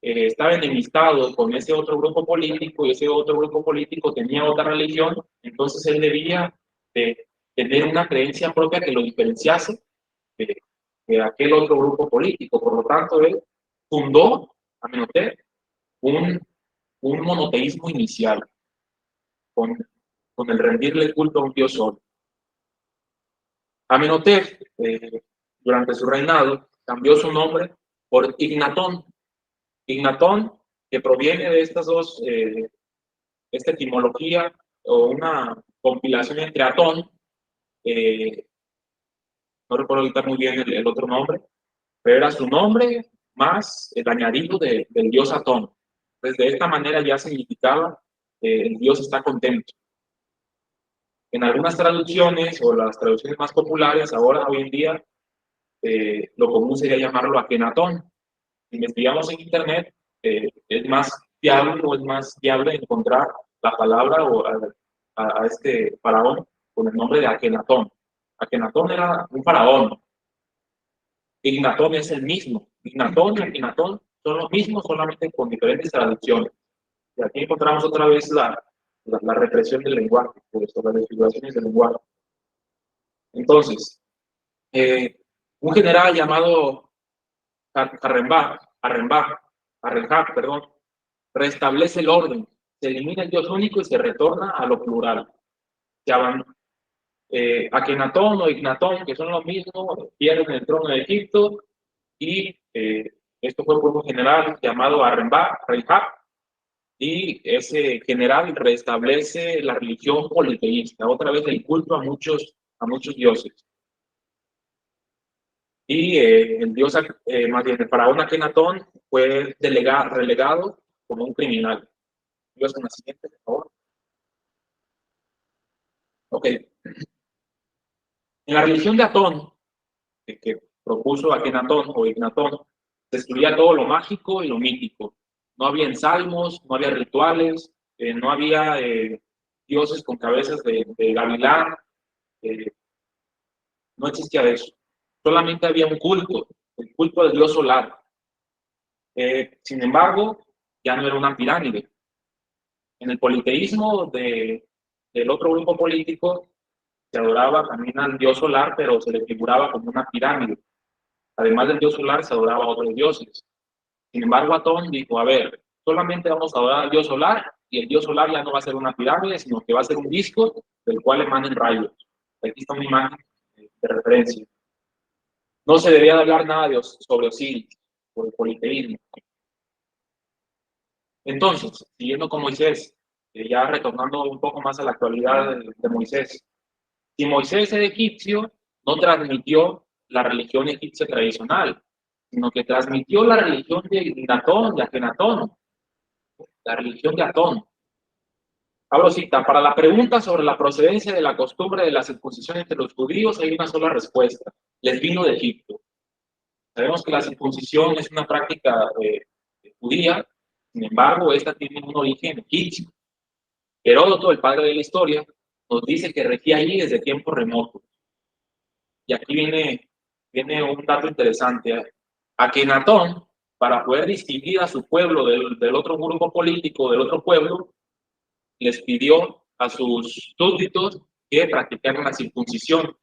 estaba enemistado con ese otro grupo político y ese otro grupo político tenía otra religión, entonces él debía de tener una creencia propia que lo diferenciase de, de aquel otro grupo político. Por lo tanto, él fundó, Amenhotep, un monoteísmo inicial con, con el rendirle culto a un dios sol. Amenhotep, durante su reinado, cambió su nombre por Ignatón. Ignatón, que proviene de estas dos, esta etimología o una compilación entre Atón, no recuerdo ahorita muy bien el otro nombre, pero era su nombre más el añadido del dios Atón. Entonces, de esta manera ya significaba el dios está contento. En algunas traducciones o las traducciones más populares, ahora, hoy en día, lo común sería llamarlo Akenatón. Si investigamos en internet, es más fiable o es más viable encontrar la palabra o a este faraón con el nombre de Akenatón. Akenatón era un faraón. Ignatón es el mismo. Ignatón y Akenatón son los mismos, solamente con diferentes traducciones. Y aquí encontramos otra vez la represión del lenguaje, pues, las desfiguraciones del lenguaje. Entonces, un general llamado Arrenhab, perdón, restablece el orden, se elimina el Dios único y se retorna a lo plural. Akenatón o Ignatón, que son los mismos, pierden el trono de Egipto y esto fue por un general llamado Arrenhab, y ese general restablece la religión politeísta, otra vez el culto a muchos dioses. Y el dios, más bien el faraón Akenatón, fue relegado como un criminal. Dios con la siguiente, por favor. Ok. En la religión de Atón, que propuso Akenatón o Ignatón, se excluía todo lo mágico y lo mítico. No había ensalmos, no había rituales, no había dioses con cabezas de gavilán, no existía eso. Solamente había un culto, el culto del dios solar. Sin embargo, ya no era una pirámide. En el politeísmo del otro grupo político se adoraba también al dios solar, pero se le figuraba como una pirámide. Además del dios solar, se adoraba a otros dioses. Sin embargo, Atón dijo, a ver, solamente vamos a adorar al dios solar y el dios solar ya no va a ser una pirámide, sino que va a ser un disco del cual emanen rayos. Aquí está una imagen de referencia. No se debería de hablar nada sobre Osiris, por el politeísmo. Entonces, siguiendo con Moisés, ya retornando un poco más a la actualidad de Moisés. Si Moisés era egipcio, no transmitió la religión egipcia tradicional, sino que transmitió la religión de Natón, de Akenatón, la religión de Atón. Abro cita, para la pregunta sobre la procedencia de la costumbre de la circuncisión entre los judíos hay una sola respuesta: les vino de Egipto. Sabemos que la circuncisión es una práctica judía, sin embargo, esta tiene un origen egipcio. Heródoto, el padre de la historia, nos dice que regía allí desde tiempos remotos. Y aquí viene un dato interesante. Akenatón, para poder distinguir a su pueblo del otro grupo político, del otro pueblo, les pidió a sus súbditos que practicaran la circuncisión.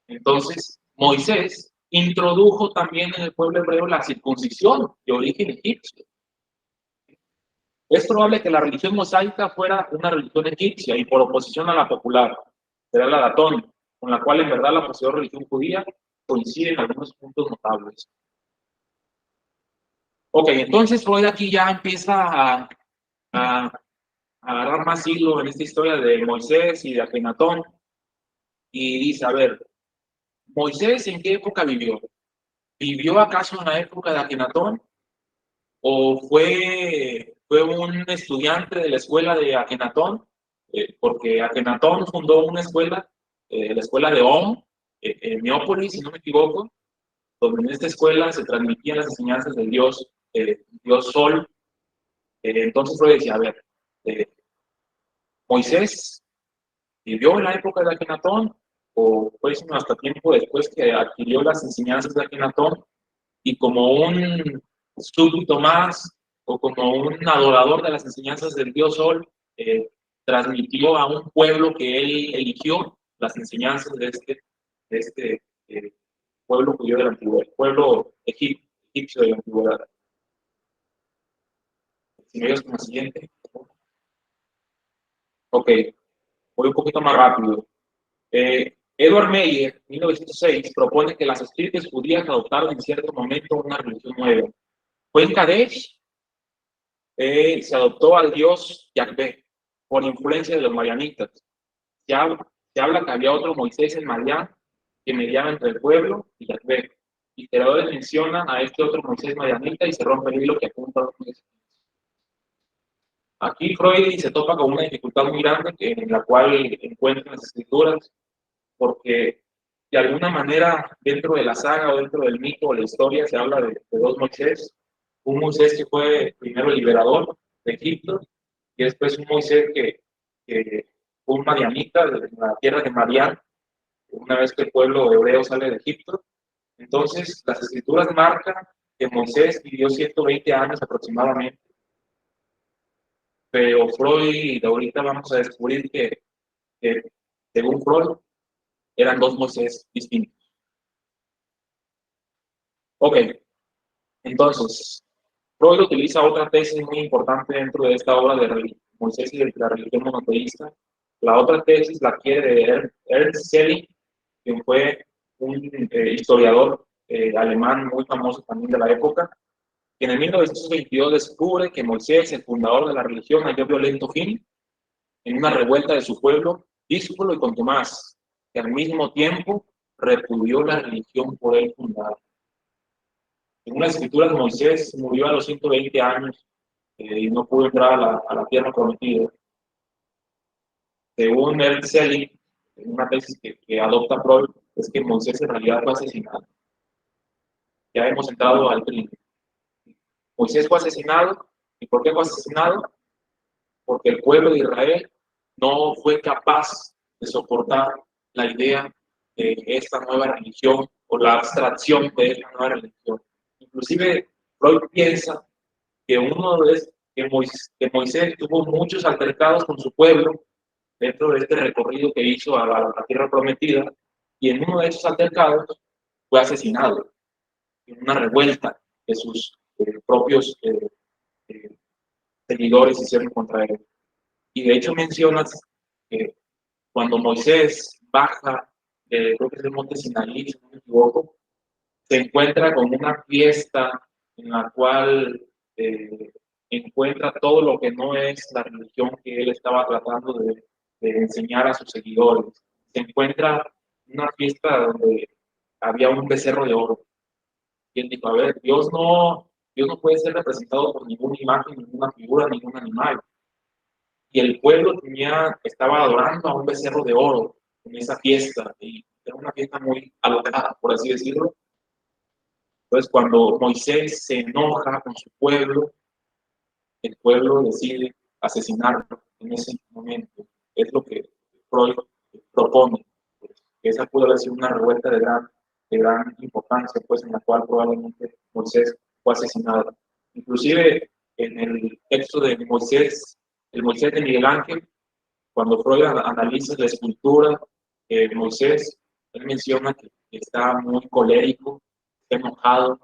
Entonces, Moisés introdujo también en el pueblo hebreo la circuncisión de origen egipcio. Es probable que la religión mosaica fuera una religión egipcia y por oposición a la popular, será la de Atón, con la cual en verdad la posterior religión judía coincide en algunos puntos notables. Ok, entonces Freud aquí ya empieza a agarrar más hilo en esta historia de Moisés y de Akenatón y dice, a ver, ¿Moisés en qué época vivió? ¿Vivió acaso en la época de Akenatón? ¿O fue un estudiante de la escuela de Akenatón? Porque Akenatón fundó una escuela, la escuela de On, en Neópolis, si no me equivoco, donde en esta escuela se transmitían las enseñanzas del Dios Sol. Entonces Freud decía, a ver, ¿Moisés vivió en la época de Akenatón? ¿O fue hasta tiempo después que adquirió las enseñanzas de Akenatón y como un súbdito más o como un adorador de las enseñanzas del Dios Sol, transmitió a un pueblo que él eligió las enseñanzas de este pueblo judío de la antigüedad, pueblo egipcio de la antigüedad? Si me ayudas con la siguiente. Ok, voy un poquito más rápido. Edward Meyer, 1906, propone que las estirpes judías adoptaron en cierto momento una religión nueva. Fue en Kadesh, se adoptó al dios Yahvé por influencia de los marianitas. Se habla que había otro Moisés en Madián que mediaba entre el pueblo y Yahvé. Historiadores mencionan a este otro Moisés marianita y se rompe el hilo que apunta a los Moisés. Aquí Freud se topa con una dificultad muy grande en la cual encuentra las escrituras, porque de alguna manera dentro de la saga o dentro del mito o la historia se habla de dos Moisés. Un Moisés que fue primero el liberador de Egipto y después un Moisés que fue un madianita de la tierra de Madián, una vez que el pueblo hebreo sale de Egipto. Entonces las escrituras marcan que Moisés vivió 120 años aproximadamente, pero Freud ahorita vamos a descubrir que según Freud eran dos Moisés distintos. Ok, entonces Freud utiliza otra tesis muy importante dentro de esta obra de Moisés y de la religión monoteísta. La otra tesis la quiere de Ernst Selling, quien fue un historiador alemán muy famoso también de la época, que en el 1922 descubre que Moisés, el fundador de la religión, halló violento fin en una revuelta de su pueblo, díscolo y contumaz, que al mismo tiempo repudió la religión por él fundada. En una escritura de Moisés murió a los 120 años y no pudo entrar a la tierra prometida. Según Ernst Selling, en una tesis que adopta Freud, es que Moisés en realidad fue asesinado. Ya hemos entrado al crimen. Moisés fue asesinado. ¿Y por qué fue asesinado? Porque el pueblo de Israel no fue capaz de soportar la idea de esta nueva religión o la abstracción de esta nueva religión. Inclusive Freud piensa que Moisés tuvo muchos altercados con su pueblo dentro de este recorrido que hizo a la tierra prometida, y en uno de esos altercados fue asesinado en una revuelta que sus propios seguidores hicieron contra él. Y de hecho mencionas que cuando Moisés baja, creo que es el monte Sinaí, si no me equivoco, se encuentra con una fiesta en la cual encuentra todo lo que no es la religión que él estaba tratando de enseñar a sus seguidores. Se encuentra una fiesta donde había un becerro de oro. Y él dijo, a ver, Dios no puede ser representado por ninguna imagen, ninguna figura, ningún animal. Y el pueblo estaba adorando a un becerro de oro en esa fiesta. Y era una fiesta muy alocada, por así decirlo. Entonces, cuando Moisés se enoja con su pueblo, el pueblo decide asesinarlo en ese momento. Es lo que Freud propone. Esa pudo haber sido una revuelta de gran importancia, pues, en la cual probablemente Moisés fue asesinado. Inclusive, en el texto de Moisés, el Moisés de Miguel Ángel, cuando Freud analiza la escultura de Moisés, él menciona que está muy colérico, está enojado,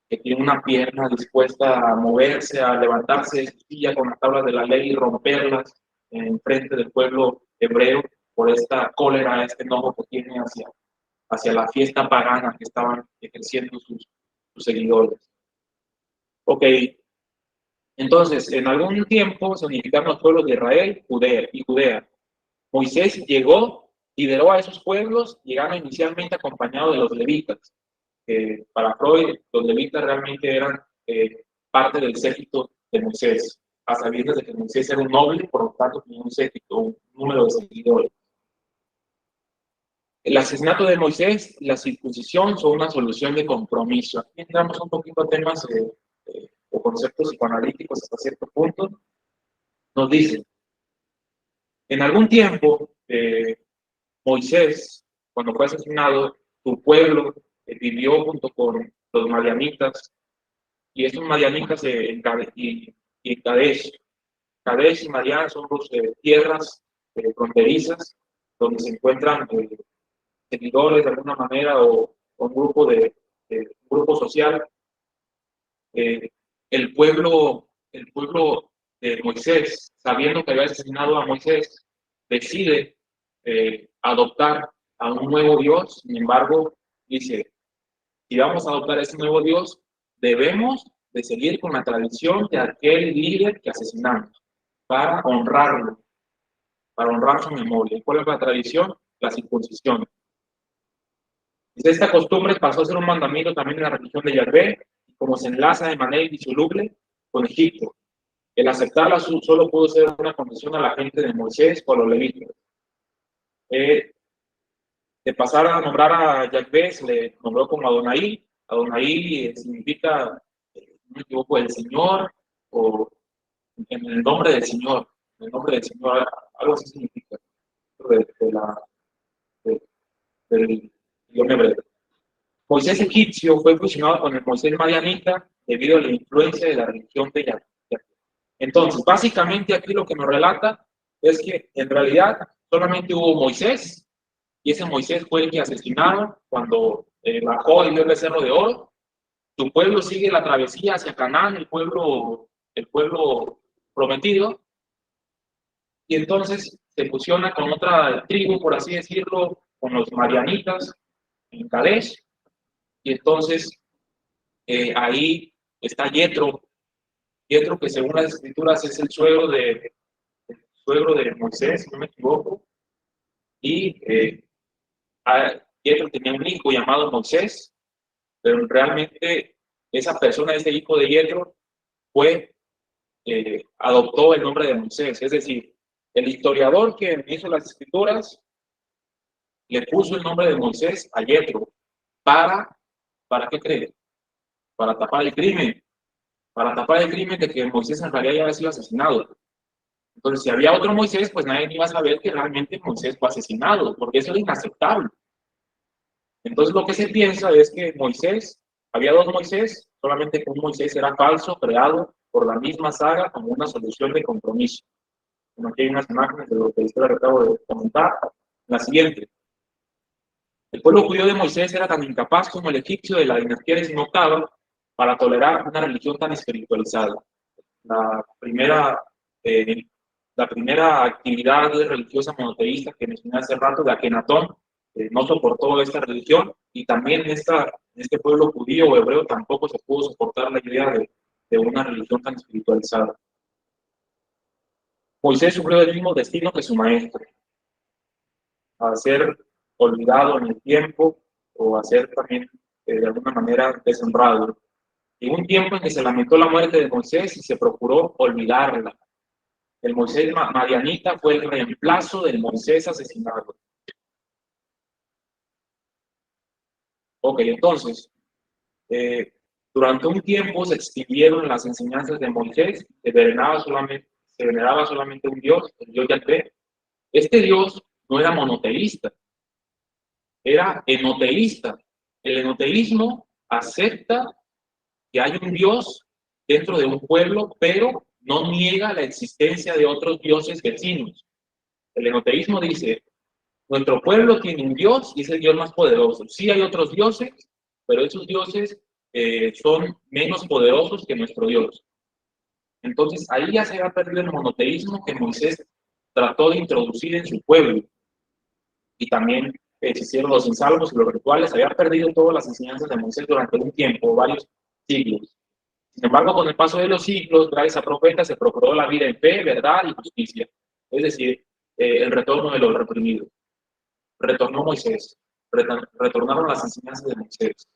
que tiene una pierna dispuesta a moverse, a levantarse de su silla con las tablas de la ley y romperlas en frente del pueblo hebreo por esta cólera, este enojo que tiene hacia la fiesta pagana que estaban ejerciendo sus seguidores. Ok, entonces, en algún tiempo se unificaron los pueblos de Israel y Judea. Moisés llegó, lideró a esos pueblos, llegaron inicialmente acompañados de los levitas. Para Freud, los levitas realmente eran parte del séquito de Moisés, a sabiendas de que Moisés era un noble, por lo tanto tenía un séquito, un número de seguidores. El asesinato de Moisés y la circuncisión son una solución de compromiso. Aquí entramos un poquito a temas o conceptos psicoanalíticos hasta cierto punto. Nos dicen, en algún tiempo, Moisés, cuando fue asesinado, su pueblo vivió junto con los madianitas, y esos madianitas en Kadesh. Kadesh y Madián son dos tierras fronterizas donde se encuentran seguidores de alguna manera o un grupo social. El pueblo de Moisés, sabiendo que había asesinado a Moisés, decide adoptar a un nuevo Dios. Sin embargo, dice, si vamos a adoptar a ese nuevo Dios, debemos de seguir con la tradición de aquel líder que asesinamos, para honrarlo, para honrar su memoria. ¿Cuál es la tradición? La circuncisión. Esta costumbre pasó a ser un mandamiento también en la religión de Yahvé, como se enlaza de manera indisoluble con Egipto. El aceptarla solo pudo ser una concesión a la gente de Moisés o a los levitas. De pasar a nombrar a Yahvé, se le nombró como Adonai. Adonai significa, no me equivoco, el Señor, o en el nombre del Señor. En el nombre del Señor, algo así significa. Del idioma hebreo. Moisés egipcio fue fusionado con el Moisés madianita debido a la influencia de la religión de Yahvé. Entonces, básicamente aquí lo que nos relata es que en realidad solamente hubo Moisés, y ese Moisés fue el que asesinaron cuando bajó y vio el becerro de oro. Su pueblo sigue la travesía hacia Canaán, el pueblo prometido, y entonces se fusiona con otra tribu, por así decirlo, con los madianitas en Kadesh, y entonces ahí está Yetro, que según las escrituras es el suegro de Moisés, si no me equivoco, y Yetro tenía un hijo llamado Moisés, pero realmente esa persona, ese hijo de Yetro, adoptó el nombre de Moisés. Es decir, el historiador que hizo las escrituras le puso el nombre de Moisés a Yetro. ¿Para qué cree? Para tapar el crimen. Para tapar el crimen de que Moisés en realidad ya había sido asesinado. Entonces, si había otro Moisés, pues nadie iba a saber que realmente Moisés fue asesinado, porque eso era inaceptable. Entonces, lo que se piensa es que había dos Moisés, solamente que un Moisés era falso, creado por la misma saga como una solución de compromiso. Como aquí hay unas imágenes de lo que les acabo de comentar. La siguiente. El pueblo judío de Moisés era tan incapaz como el egipcio de la dinastía decimoctava para tolerar una religión tan espiritualizada. La primera la primera actividad religiosa monoteísta que mencioné hace rato, de Akenatón, no soportó esta religión, y también este pueblo judío o hebreo tampoco se pudo soportar la idea de una religión tan espiritualizada. Moisés sufrió el mismo destino que su maestro, a ser olvidado en el tiempo o a ser también de alguna manera deshonrado. Y un tiempo en que se lamentó la muerte de Moisés y se procuró olvidarla. El Moisés madianita fue el reemplazo del Moisés asesinado. Ok, entonces, durante un tiempo se extinguieron las enseñanzas de Moisés, se veneraba solamente un Dios, el Dios Yahvé. Este Dios no era monoteísta, era enoteísta. El enoteísmo acepta que hay un Dios dentro de un pueblo, pero no niega la existencia de otros dioses vecinos. El enoteísmo dice, nuestro pueblo tiene un Dios y es el Dios más poderoso. Sí hay otros dioses, pero esos dioses son menos poderosos que nuestro Dios. Entonces ahí ya se ha perdido el monoteísmo que Moisés trató de introducir en su pueblo. Y también se hicieron los ensalmos y los rituales. Había perdido todas las enseñanzas de Moisés durante un tiempo, varios siglos. Sin embargo, con el paso de los siglos, gracias a profetas, se procuró la vida en fe, verdad y justicia. Es decir, el retorno de los reprimidos. Retornó Moisés, retornaron las enseñanzas de Moisés.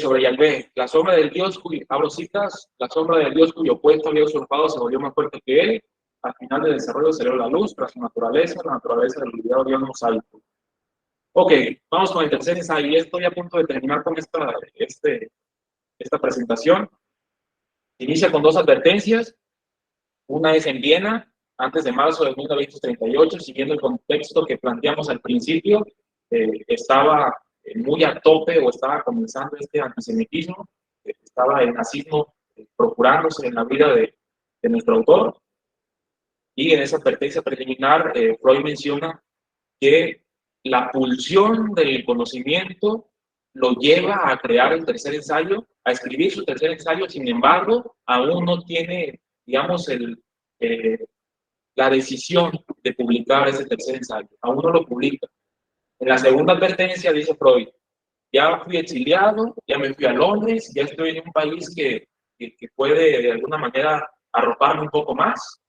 Sobre Yahvé, la sombra del Dios abro citas, la sombra del Dios cuyo puesto había usurpado se volvió más fuerte que él. Al final del desarrollo salió la luz, tras su naturaleza, la naturaleza del olvidado Dios más alto. Ok, vamos con el tercer ensayo. Ya estoy a punto de terminar con esta presentación. Inicia con dos advertencias. Una es en Viena, antes de marzo de 1938, siguiendo el contexto que planteamos al principio, estaba muy a tope o estaba comenzando este antisemitismo, estaba el nazismo procurándose en la vida de nuestro autor. Y en esa advertencia preliminar, Freud menciona que la pulsión del conocimiento lo lleva a crear el tercer ensayo, a escribir su tercer ensayo. Sin embargo, aún no tiene, digamos, la decisión de publicar ese tercer ensayo. Aún no lo publica. En la segunda advertencia dice Freud, ya fui exiliado, ya me fui a Londres, ya estoy en un país que puede de alguna manera arroparme un poco más,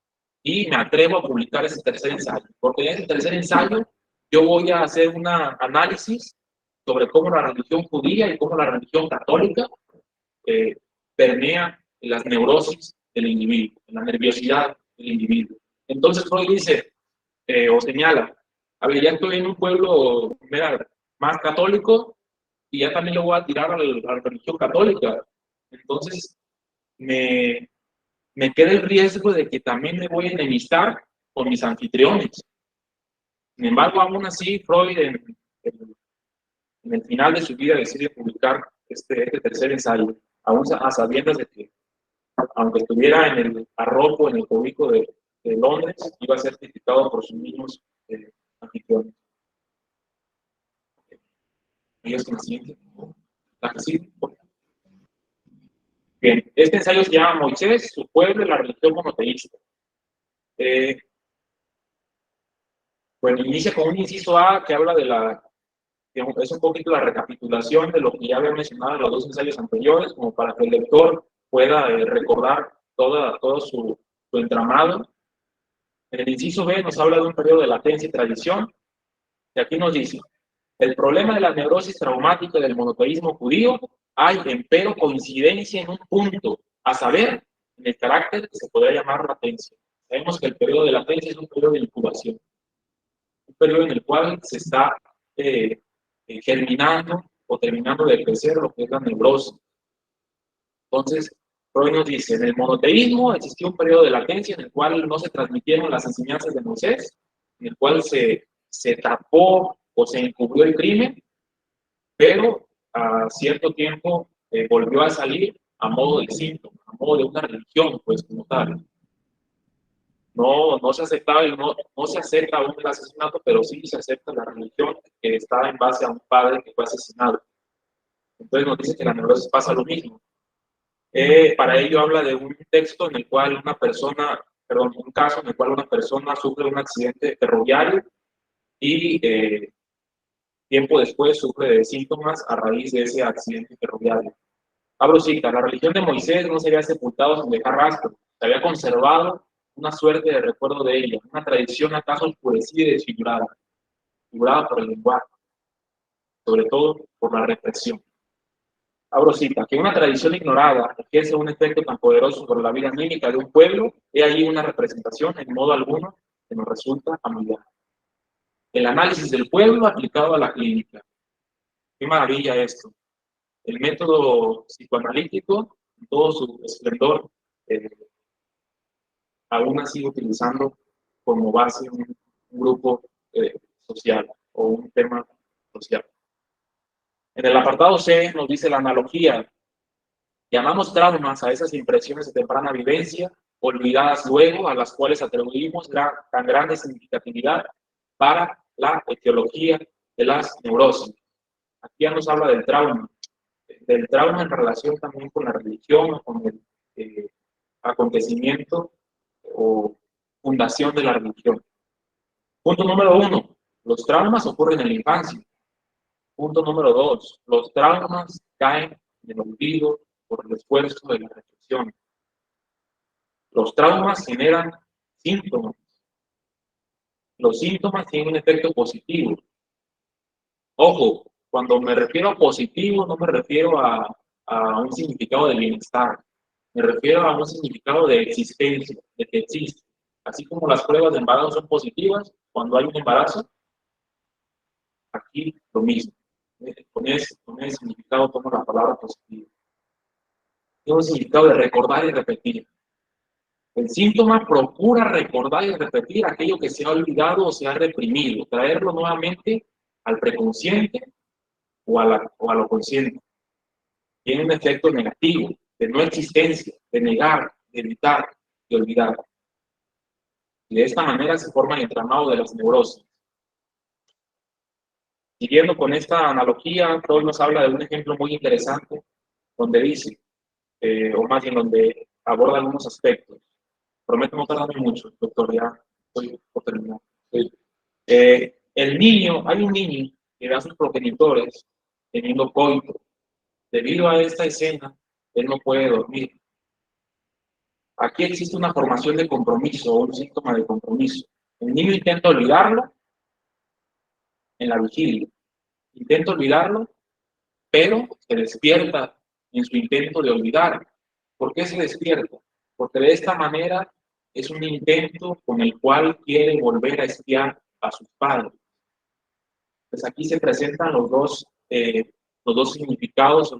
y me atrevo a publicar ese tercer ensayo. Porque en ese tercer ensayo yo voy a hacer un análisis sobre cómo la religión judía y cómo la religión católica permea las neurosis del individuo, la nerviosidad del individuo. Entonces Freud dice, o señala, a ver, ya estoy en un pueblo más católico y ya también lo voy a tirar a la religión católica. Entonces me queda el riesgo de que también me voy a enemistar con mis anfitriones. Sin embargo, aún así, Freud en el final de su vida decide publicar este tercer ensayo, aún a sabiendas de que, aunque estuviera en el arropo, en el cobijo de Londres, iba a ser criticado por sus mismos anfitriones. ¿Ellos que sienten? Bien, este ensayo se llama Moisés, su pueblo y la religión monoteísta. Bueno, inicia con un inciso A que habla de es un poquito la recapitulación de lo que ya había mencionado en los dos ensayos anteriores, como para que el lector pueda recordar todo su entramado. En el inciso B nos habla de un periodo de latencia y tradición, y aquí nos dice, el problema de la neurosis traumática del monoteísmo judío, hay empero coincidencia en un punto, a saber, en el carácter que se podría llamar latencia. Sabemos que el periodo de latencia es un periodo de incubación, un periodo en el cual se está germinando o terminando de crecer lo que es la neurosis. Entonces, Freud nos dice, en el monoteísmo existió un periodo de latencia en el cual no se transmitieron las enseñanzas de Moisés, en el cual se tapó o se encubrió el crimen, pero a cierto tiempo volvió a salir a modo de síntoma, a modo de una religión, pues como tal. No se aceptaba, no se acepta aún el asesinato, pero sí se acepta la religión que está en base a un padre que fue asesinado. Entonces nos dice que la neurosis pasa lo mismo. Para ello habla de un texto en el cual una persona un caso en el cual una persona sufre un accidente ferroviario y tiempo después sufre de síntomas a raíz de ese accidente ferroviario. Abro cita, la religión de Moisés no se había sepultado sin dejar rastro, se había conservado una suerte de recuerdo de ella, una tradición acaso oscurecida y desfigurada, figurada por el lenguaje, sobre todo por la represión. Abro cita, que una tradición ignorada ejerce un efecto tan poderoso sobre la vida anímica de un pueblo, he allí una representación en modo alguno que nos resulta familiar. El análisis del pueblo aplicado a la clínica. Qué maravilla esto. El método psicoanalítico, en todo su esplendor, aún ha sido utilizando como base un grupo social o un tema social. En el apartado C nos dice la analogía. Llamamos traumas a esas impresiones de temprana vivencia, olvidadas luego, a las cuales atribuimos tan grande significatividad para la etiología de las neurosis. Aquí ya nos habla del trauma en relación también con la religión, con el acontecimiento o fundación de la religión. Punto número 1, los traumas ocurren en la infancia. Punto número 2, los traumas caen en el olvido por el esfuerzo de la reflexión. Los traumas generan síntomas. Los síntomas tienen un efecto positivo. Ojo, cuando me refiero a positivo, no me refiero a un significado de bienestar. Me refiero a un significado de existencia, de que existe. Así como las pruebas de embarazo son positivas, cuando hay un embarazo, aquí lo mismo. Con ese significado tomo la palabra positiva. Tiene un significado de recordar y repetir. El síntoma procura recordar y repetir aquello que se ha olvidado o se ha reprimido, traerlo nuevamente al preconsciente o a lo consciente. Tiene un efecto negativo, de no existencia, de negar, de evitar, de olvidar. Y de esta manera se forma el entramado de las neurosis. Siguiendo con esta analogía, Freud nos habla de un ejemplo muy interesante, donde dice, o más bien donde aborda algunos aspectos. Prometo no tardarme mucho, doctor, ya estoy por terminar. Hay un niño que ve a sus progenitores teniendo coito. Debido a esta escena, él no puede dormir. Aquí existe una formación de compromiso o un síntoma de compromiso. El niño intenta olvidarlo en la vigilia. Intenta olvidarlo, pero se despierta en su intento de olvidar. ¿Por qué se despierta? Porque de esta manera es un intento con el cual quiere volver a espiar a sus padres. Pues aquí se presentan los dos significados,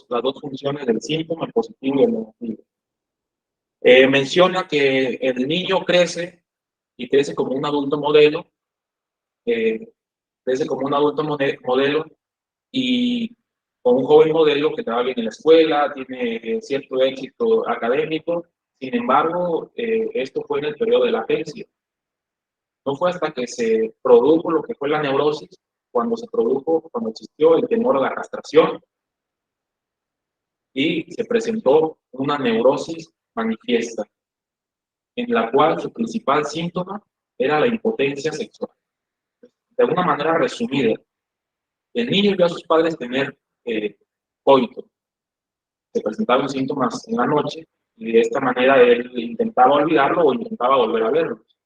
las dos funciones del síntoma, el positivo y el negativo. Menciona que el niño crece y crece como un adulto modelo, modelo y con un joven modelo que trabaja bien en la escuela, tiene cierto éxito académico. Sin embargo, esto fue en el periodo de latencia. No fue hasta que se produjo lo que fue la neurosis, cuando existió el temor a la castración y se presentó una neurosis manifiesta, en la cual su principal síntoma era la impotencia sexual. De alguna manera resumida, el niño vio a sus padres tener coito, se presentaban síntomas en la noche y de esta manera él intentaba olvidarlo o intentaba volver a verlos.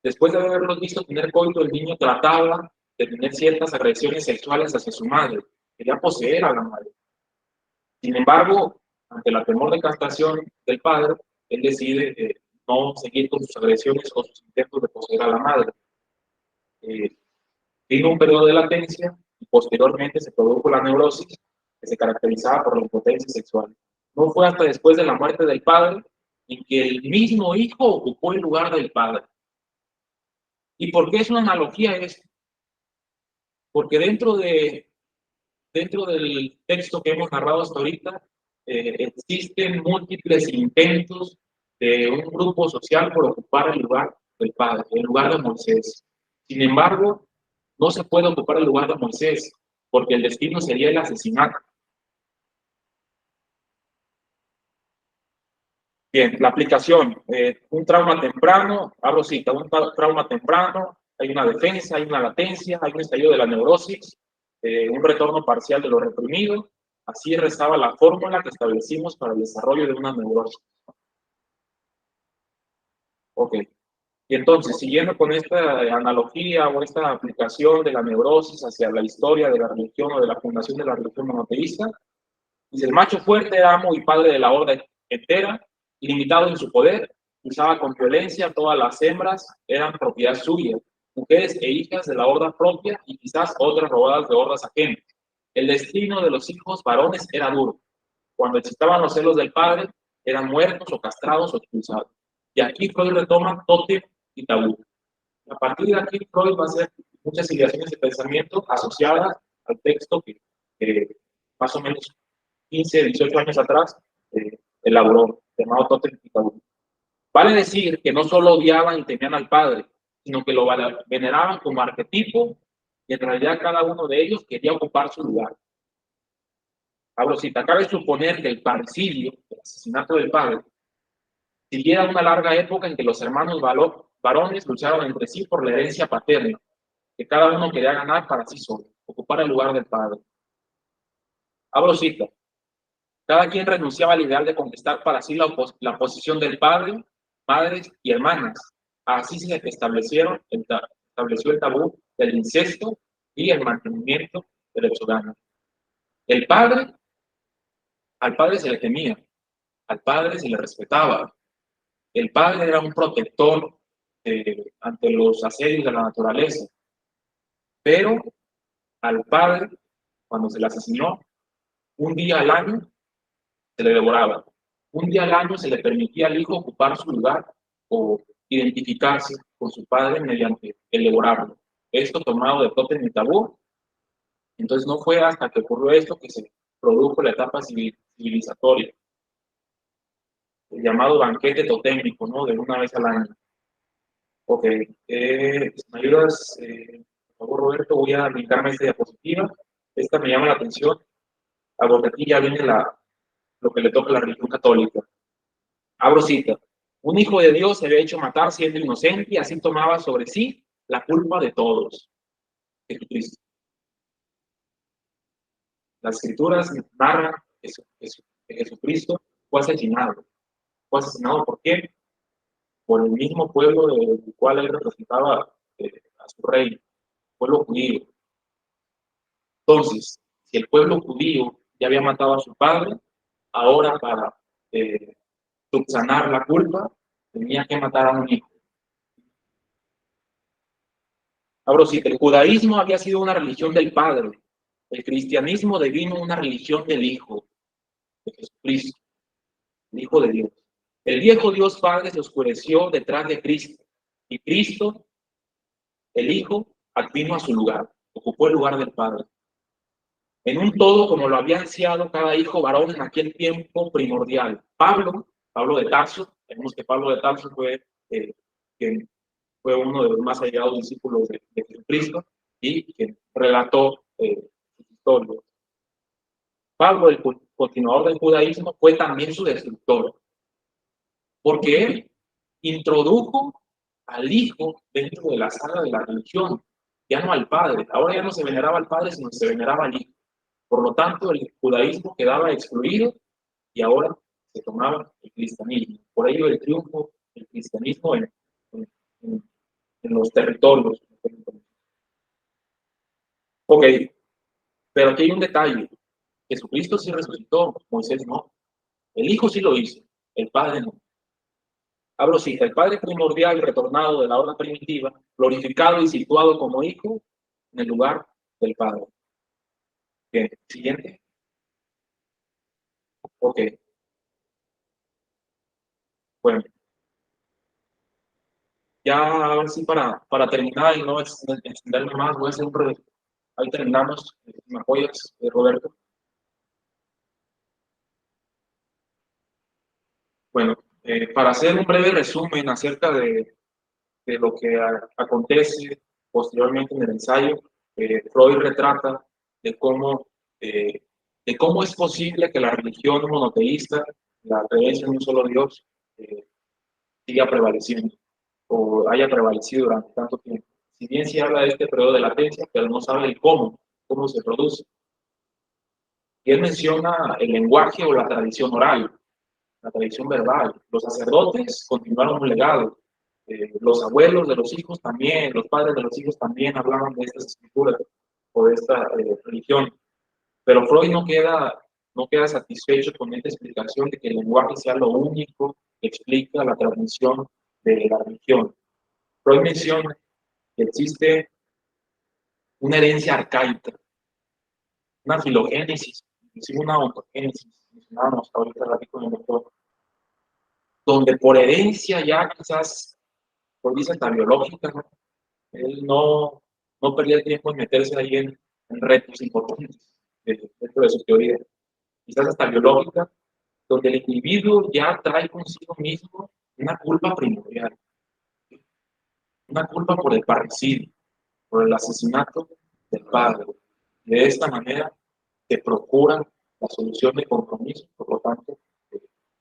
Después de haberlos visto tener coito, el niño trataba de tener ciertas agresiones sexuales hacia su madre, quería poseer a la madre. Sin embargo, ante el temor de castración del padre, él decide no seguir con sus agresiones o sus intentos de poseer a la madre. Vino un periodo de latencia y posteriormente se produjo la neurosis que se caracterizaba por la impotencia sexual. No fue hasta después de la muerte del padre en que el mismo hijo ocupó el lugar del padre. ¿Y por qué es una analogía esto? Porque dentro del texto que hemos narrado hasta ahorita, existen múltiples intentos de un grupo social por ocupar el lugar del padre, el lugar de Moisés. Sin embargo, no se puede ocupar el lugar de Moisés, porque el destino sería el asesinato. Bien, la aplicación, un trauma temprano, abro cita, un trauma temprano, hay una defensa, hay una latencia, hay un estallido de la neurosis, un retorno parcial de lo reprimido. Así restaba la fórmula que establecimos para el desarrollo de una neurosis. Ok. Y entonces, siguiendo con esta analogía o esta aplicación de la neurosis hacia la historia de la religión o de la fundación de la religión monoteísta, dice, el macho fuerte, amo y padre de la horda entera, ilimitado en su poder, usaba con violencia todas las hembras, eran propiedad suya, mujeres e hijas de la horda propia y quizás otras robadas de hordas ajenas. El destino de los hijos varones era duro. Cuando excitaban los celos del padre, eran muertos o castrados o expulsados. Y aquí Freud retoma tótem y tabú. A partir de aquí, Freud va a hacer muchas ideaciones de pensamiento asociadas al texto que más o menos 15, 18 años atrás elaboró, llamado tótem y tabú. Vale decir que no solo odiaban y temían al padre, sino que lo veneraban como arquetipo y en realidad cada uno de ellos quería ocupar su lugar. Abro cita, cabe suponer que el parricidio, el asesinato del padre, siguiera una larga época en que los hermanos varones lucharon entre sí por la herencia paterna, que cada uno quería ganar para sí solo, ocupar el lugar del padre. Abro cita, cada quien renunciaba al ideal de conquistar para sí la posición del padre, madres y hermanas. Así se estableció el tabú del incesto y el mantenimiento del exogamo. El padre, al padre se le temía, al padre se le respetaba. El padre era un protector ante los asedios de la naturaleza. Pero al padre, cuando se le asesinó, un día al año se le devoraba. Un día al año se le permitía al hijo ocupar su lugar o identificarse con su padre mediante el devorarlo. Esto tomado de tótem y tabú. Entonces no fue hasta que ocurrió esto que se produjo la etapa civilizatoria, el llamado banquete totémico, ¿no? De una vez al año. Ok, si me ayudas, por favor, Roberto, voy a brincarme esta diapositiva. Esta me llama la atención, porque aquí ya viene lo que le toca a la religión católica. Abro cita. Un hijo de Dios se había hecho matar siendo inocente y así tomaba sobre sí la culpa de todos. Jesucristo. Las escrituras narran que Jesucristo fue asesinado. Fue asesinado ¿por qué? Por el mismo pueblo del cual él representaba a su rey, pueblo judío. Entonces, si el pueblo judío ya había matado a su padre, ahora para subsanar la culpa, tenía que matar a un hijo. Ahora sí, el judaísmo había sido una religión del padre, el cristianismo devino una religión del hijo, de Jesucristo, el hijo de Dios. El viejo Dios Padre se oscureció detrás de Cristo, y Cristo, el hijo, vino a su lugar, ocupó el lugar del padre. En un todo, como lo había ansiado cada hijo varón en aquel tiempo primordial. Pablo de Tarso, vemos que Pablo de Tarso fue uno de los más allegados discípulos de Jesucristo y que relató sus historias. Pablo, el continuador del judaísmo, fue también su destructor, porque él introdujo al hijo dentro de la saga de la religión, ya no al padre. Ahora ya no se veneraba al padre, sino se veneraba al hijo. Por lo tanto, el judaísmo quedaba excluido y ahora se tomaba el cristianismo. Por ello, el triunfo del cristianismo en los territorios. Ok, pero aquí hay un detalle. Jesucristo sí resucitó, Moisés no. El Hijo sí lo hizo, el Padre no. Abro cita, el Padre primordial retornado de la orden primitiva, glorificado y situado como Hijo en el lugar del Padre. Bien, siguiente. Ok. Bueno. Ya ahora sí para terminar y no extenderme más, voy a hacer un breve. Ahí terminamos. ¿Me apoyas, Roberto? Bueno, para hacer un breve resumen acerca de lo que acontece posteriormente en el ensayo, Freud retrata de cómo es posible que la religión monoteísta, la creencia en un solo Dios, siga prevaleciendo o haya prevalecido durante tanto tiempo. Si bien se habla de este periodo de latencia, pero no sabe el cómo se produce. Y él menciona el lenguaje o la tradición oral, la tradición verbal. Los sacerdotes continuaron un legado. Los abuelos de los hijos también, los padres de los hijos también hablaban de estas escrituras o de esta religión. Pero Freud no queda satisfecho con esta explicación de que el lenguaje sea lo único que explica la transmisión de la religión. Freud menciona que existe una herencia arcaica, una filogénesis, inclusive una ontogénesis, mencionábamos ahorita el artículo del doctor, donde por herencia ya quizás, por visa hasta biológica, ¿no? Él no perdía el tiempo en meterse ahí en retos importantes dentro de su teoría, quizás hasta biológica, donde el individuo ya trae consigo mismo una culpa primordial, una culpa por el parricidio, por el asesinato del padre. De esta manera se procura la solución de compromiso, por lo tanto,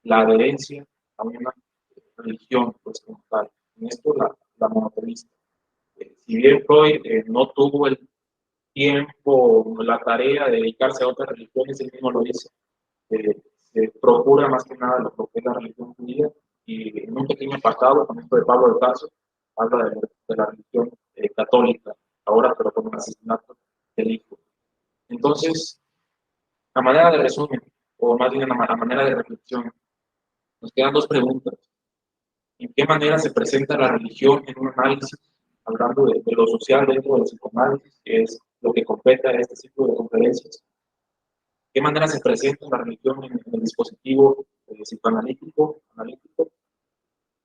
la adherencia a una religión, pues como tal. En esto la monoteísta. Si bien Freud no tuvo el tiempo, la tarea de dedicarse a otras religiones, él mismo lo dice, se procura más que nada lo que es la religión judía, y en un pequeño apartado, con esto de Pablo de Tarso, habla de la religión católica, ahora pero con el asesinato del hijo. Entonces, a manera de resumen, o más bien a manera de reflexión, nos quedan dos preguntas. ¿En qué manera se presenta la religión en un análisis, hablando de lo social dentro del psicoanálisis, que es lo que compete a este ciclo de conferencias? ¿Qué manera se presenta la religión en el dispositivo psicoanalítico?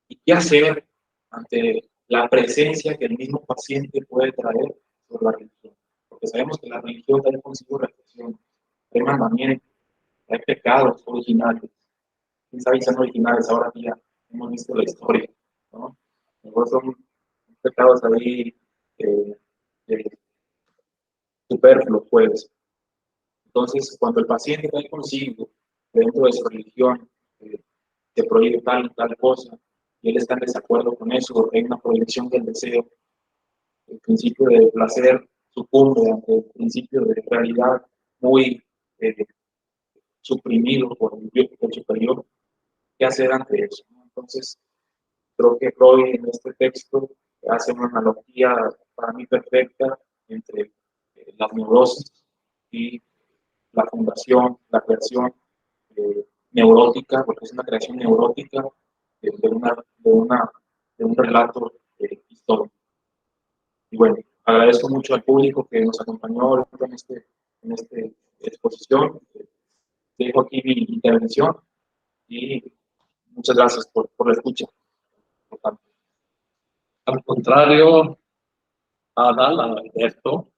¿Y qué hacer ante la presencia que el mismo paciente puede traer sobre la religión? Porque sabemos que la religión trae consigo reflexión, trae mandamientos, trae pecados originales. ¿Quién sabe si son originales? Ahora que ya hemos visto la historia, ¿no? Luego son pecados ahí superfluos, pues. Entonces, cuando el paciente trae consigo, dentro de su religión, se prohíbe tal y tal cosa, y él está en desacuerdo con eso, hay una prohibición del deseo, el principio de placer sucumbe ante el principio de realidad muy suprimido por el superior. ¿Qué hacer ante eso? Entonces, creo que Freud en este texto hace una analogía para mí perfecta entre las neurosis y la fundación, la creación neurótica, porque es una creación neurótica de un relato histórico. Y bueno, agradezco mucho al público que nos acompañó en esta exposición. Dejo aquí mi intervención y muchas gracias por la escucha. Al contrario, Adal, Alberto,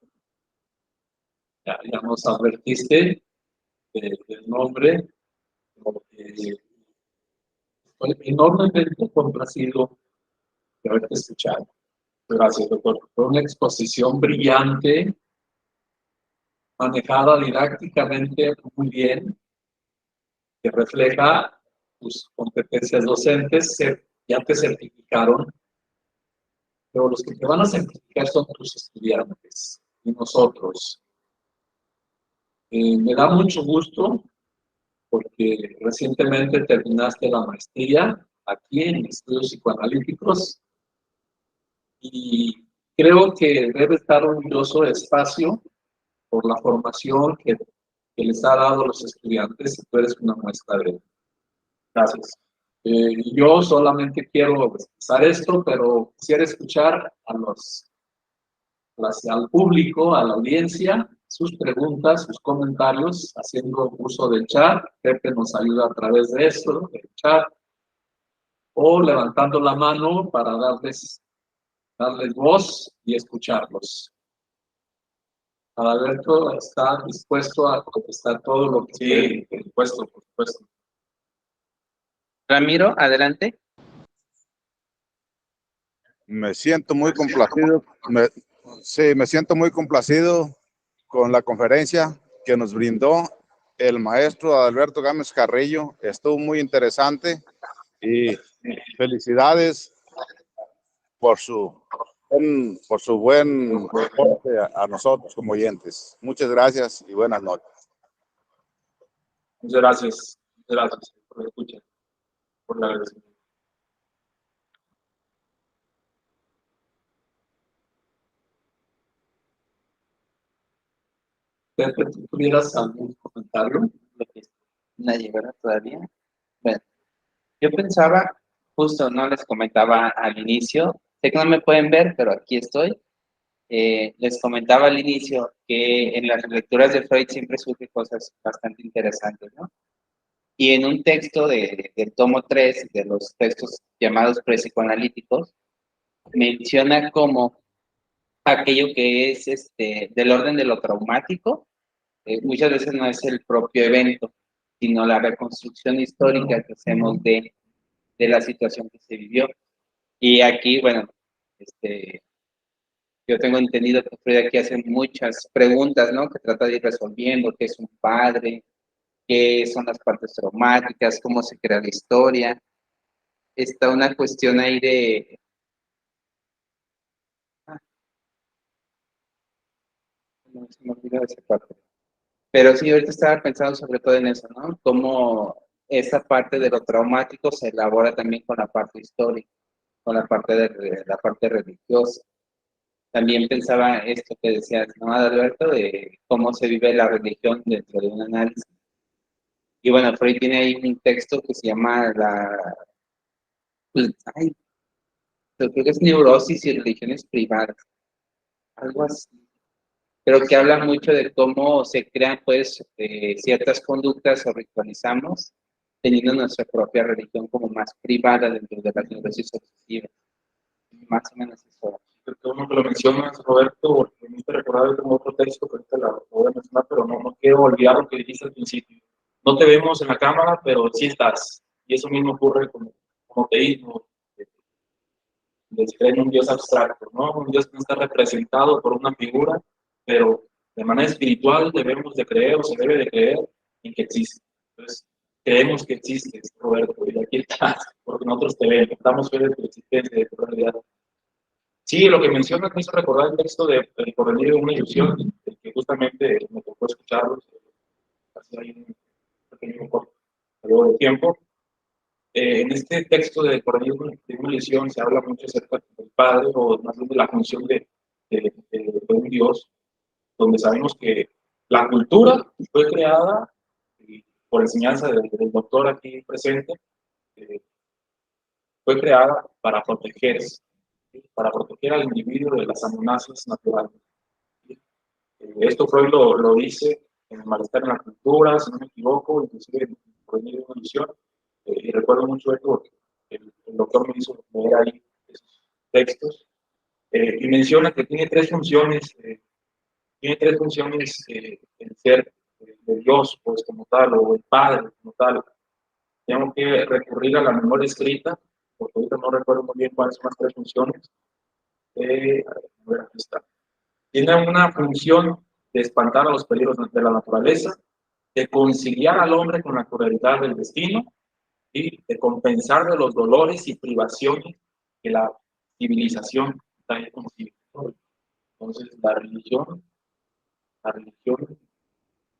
ya nos advertiste del nombre, porque estoy enormemente complacido de haberte escuchado. Gracias, doctor. Fue una exposición brillante, manejada didácticamente muy bien, que refleja tus competencias docentes, ya te certificaron, pero los que te van a certificar son tus estudiantes y nosotros. Me da mucho gusto porque recientemente terminaste la maestría aquí en estudios psicoanalíticos y creo que debe estar orgulloso de espacio por la formación que les ha dado a los estudiantes y tú eres una muestra de ello. Gracias. Yo solamente quiero expresar esto, pero quisiera escuchar al público, a la audiencia, sus preguntas, sus comentarios, haciendo uso del chat. Pepe nos ayuda a través de esto, del chat, o levantando la mano para darles voz y escucharlos. Alberto está dispuesto a contestar todo lo que sí, por supuesto. Ramiro, adelante. Me siento muy complacido. Me siento muy complacido con la conferencia que nos brindó el maestro Alberto Gámez Carrillo. Estuvo muy interesante Y felicidades por por su buen aporte a nosotros como oyentes. Muchas gracias y buenas noches. Muchas gracias. Muchas gracias por la escucha, por la agradecimiento. Pepe, ¿tú tuvieras algún comentario? Lo que nadie, ¿verdad? Todavía. Bueno, yo pensaba, justo no les comentaba al inicio, sé que no me pueden ver, pero aquí estoy. Les comentaba al inicio que en las lecturas de Freud siempre surgen cosas bastante interesantes, ¿no? Y en un texto del tomo 3 de los textos llamados prepsicoanalíticos, menciona como aquello que es del orden de lo traumático, muchas veces no es el propio evento, sino la reconstrucción histórica que hacemos de la situación que se vivió. Y aquí, bueno, yo tengo entendido que Freud aquí hace muchas preguntas, ¿no? Que trata de ir resolviendo, qué es un padre, qué son las partes traumáticas, cómo se crea la historia. Está una cuestión ahí de... No, se me olvidó esa parte. Pero sí, ahorita estaba pensando sobre todo en eso, ¿no? Cómo esa parte de lo traumático se elabora también con la parte histórica, con la parte de la parte religiosa. También pensaba esto que decías, ¿no, Alberto? De cómo se vive la religión dentro de un análisis. Y bueno, Freud tiene ahí un texto que se llama ay, creo que es Neurosis y Religiones Privadas, algo así. Pero que habla mucho de cómo se crean, pues, ciertas conductas o ritualizamos, teniendo nuestra propia religión como más privada dentro de las neurosis obsesivas. Más o menos eso. Creo que uno que lo mencionas, Roberto, porque me hizo recordar como otro texto que ahorita lo voy a mencionar, pero no quiero olvidar lo que dijiste al principio. No te vemos en la cámara, pero sí estás. Y eso mismo ocurre con teísmo, de creer en un Dios abstracto, ¿no? Un Dios que no está representado por una figura, pero de manera espiritual debemos de creer o se debe de creer en que existe. Entonces, creemos que existe, Roberto, y aquí estás, porque nosotros te vemos, estamos fieles de tu existencia, de tu realidad. Sí, lo que mencionas me hizo recordar el texto de El porvenir de una ilusión, que justamente me tocó escucharlo, hace ahí un pequeño periodo de tiempo. En este texto de porvenir de una ilusión se habla mucho acerca del Padre, o más bien de la función de un Dios, donde sabemos que la cultura fue creada, y por enseñanza del doctor aquí presente, eh, fue creada para protegerse, ¿sí? Para proteger al individuo de las amenazas naturales. Esto Freud lo dice en El malestar en la cultura, si no me equivoco, inclusive en Porvenir de una ilusión. Y recuerdo mucho esto porque el doctor me hizo leer ahí esos textos. Y menciona que tiene tres funciones, el ser de Dios, pues como tal, o el Padre como tal. Tengo que recurrir a la memoria escrita, porque ahorita no recuerdo muy bien cuáles son las tres funciones. A ver, aquí está. Tiene una función de espantar a los peligros de la naturaleza, de conciliar al hombre con la crueldad del destino y de compensar de los dolores y privaciones que la civilización trae consigo. Entonces, la religión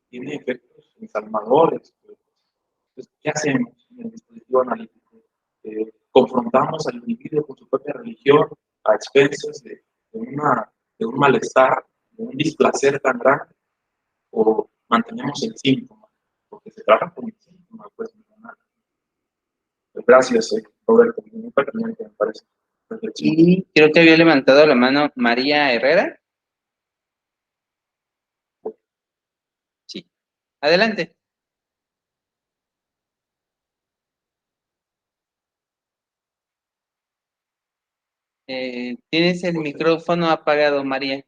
tiene efectos ensalmadores. Entonces, ¿qué hacemos en el dispositivo analítico? Confrontamos al individuo con su propia religión a expensas de un malestar, de un displacer tan grande, o mantenemos el síntoma, porque se trata con el síntoma, pues, gracias, Roberto, muy pertinente, me parece. Y creo que había levantado la mano María Herrera. Sí. Adelante. Tienes el micrófono apagado, María.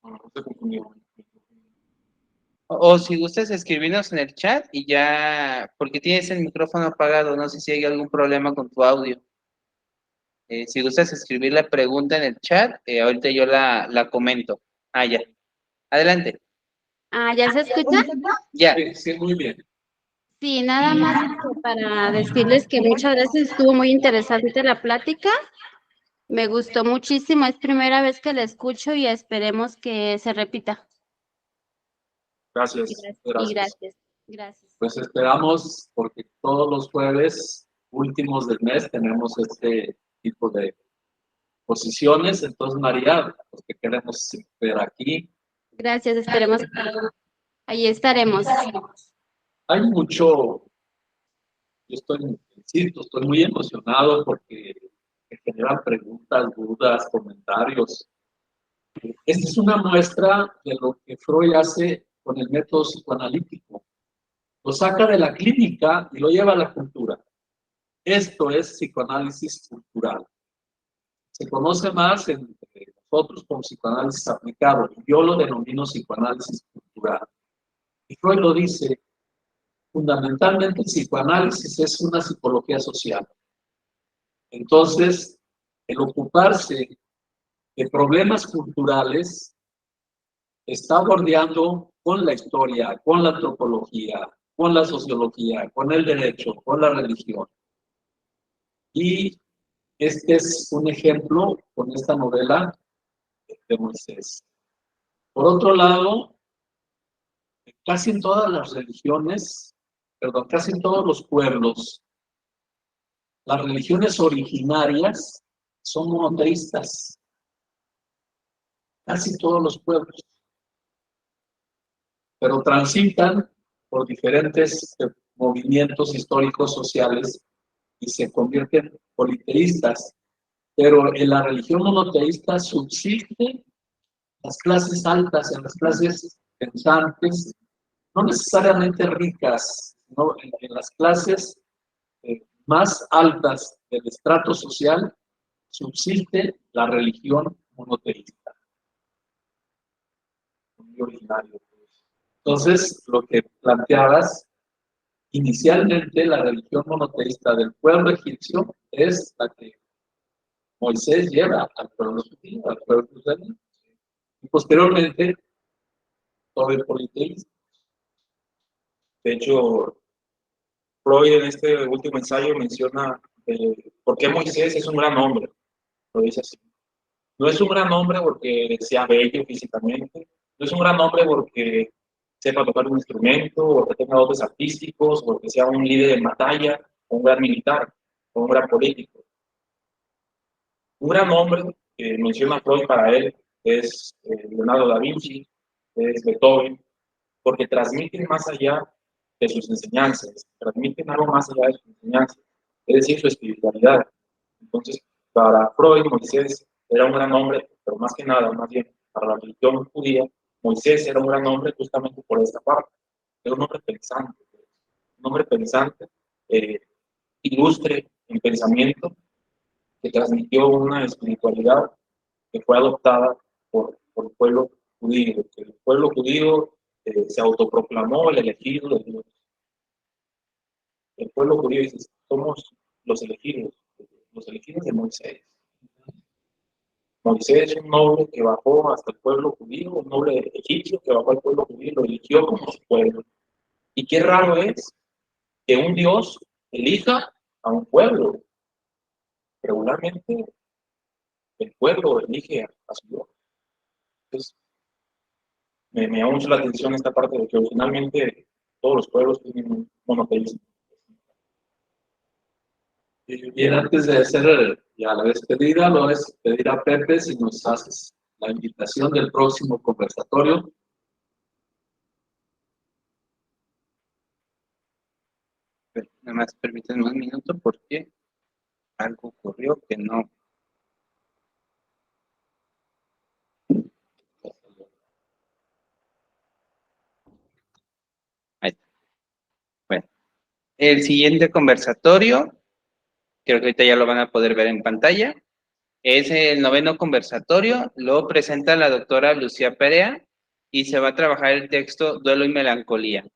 No se confundió. O si gustas escribirnos en el chat y ya, porque tienes el micrófono apagado, no sé si hay algún problema con tu audio. Si gustas escribir la pregunta en el chat, ahorita yo la comento. Ah, ya. Adelante. ¿Ya se escucha? Ya. Sí, sí, muy bien. Sí, nada más para decirles que muchas gracias, estuvo muy interesante la plática. Me gustó muchísimo, es primera vez que la escucho y esperemos que se repita. Gracias. Y Gracias. gracias. Pues esperamos, porque todos los jueves últimos del mes tenemos este tipo de posiciones. Entonces, María, los que queremos ver aquí, Gracias, esperemos. Ahí estaremos. hay mucho, yo insisto, estoy muy emocionado porque me generan preguntas, dudas, comentarios. Esta es una muestra de lo que Freud hace con el método psicoanalítico. Lo saca de la clínica y lo lleva a la cultura. Esto es psicoanálisis cultural. Se conoce más entre nosotros como psicoanálisis aplicado. Yo lo denomino psicoanálisis cultural. Y Freud lo dice, fundamentalmente el psicoanálisis es una psicología social. Entonces, el ocuparse de problemas culturales está bordeando con la historia, con la antropología, con la sociología, con el derecho, con la religión. Y este es un ejemplo con esta novela de Moisés. Por otro lado, casi en todas las religiones, perdón, casi en todos los pueblos, las religiones originarias son monoteístas. Casi todos los pueblos. Pero transitan por diferentes movimientos históricos sociales y se convierten en politeístas. Pero en la religión monoteísta subsiste las clases altas, en las clases pensantes, no necesariamente ricas, sino en las clases más altas del estrato social, subsiste la religión monoteísta. Muy originario. Entonces, lo que planteabas, inicialmente la religión monoteísta del pueblo egipcio es la que Moisés lleva al pueblo judío, al pueblo israelí. Y posteriormente, todo el politeísmo. De hecho, Freud en este último ensayo menciona por qué Moisés es un gran hombre. Lo dice así. No es un gran hombre porque sea bello físicamente, no es un gran hombre porque sepa tocar un instrumento, o que tenga dotes artísticos, o que sea un líder en batalla, o un gran militar, o un gran político. Un gran hombre que menciona Freud para él es Leonardo da Vinci, es Beethoven, porque transmiten más allá de sus enseñanzas, transmiten algo más allá de sus enseñanzas, es decir, su espiritualidad. Entonces, para Freud, Moisés era un gran hombre, pero más que nada, más bien, para la religión judía, Moisés era un gran hombre justamente por esta parte. Era un hombre pensante, ilustre en pensamiento, que transmitió una espiritualidad que fue adoptada por el pueblo judío. Que el pueblo judío se autoproclamó el elegido de Dios. El pueblo judío dice, somos los elegidos de Moisés. Moisés es un noble que bajó hasta el pueblo judío, un noble egipcio que bajó al pueblo judío y lo eligió como su pueblo. Y qué raro es que un Dios elija a un pueblo. Regularmente el pueblo elige a su Dios. Entonces, me llama mucho la atención esta parte de que originalmente todos los pueblos tienen un monoteísmo. Y bien, antes de hacer ya la despedida, lo es pedir a Pepe si nos haces la invitación del próximo conversatorio. Nada más permítanme un minuto porque algo ocurrió que no. Ahí está. Bueno, el siguiente conversatorio, creo que ahorita ya lo van a poder ver en pantalla, es el 9º conversatorio, lo presenta la doctora Lucía Perea y se va a trabajar el texto Duelo y Melancolía.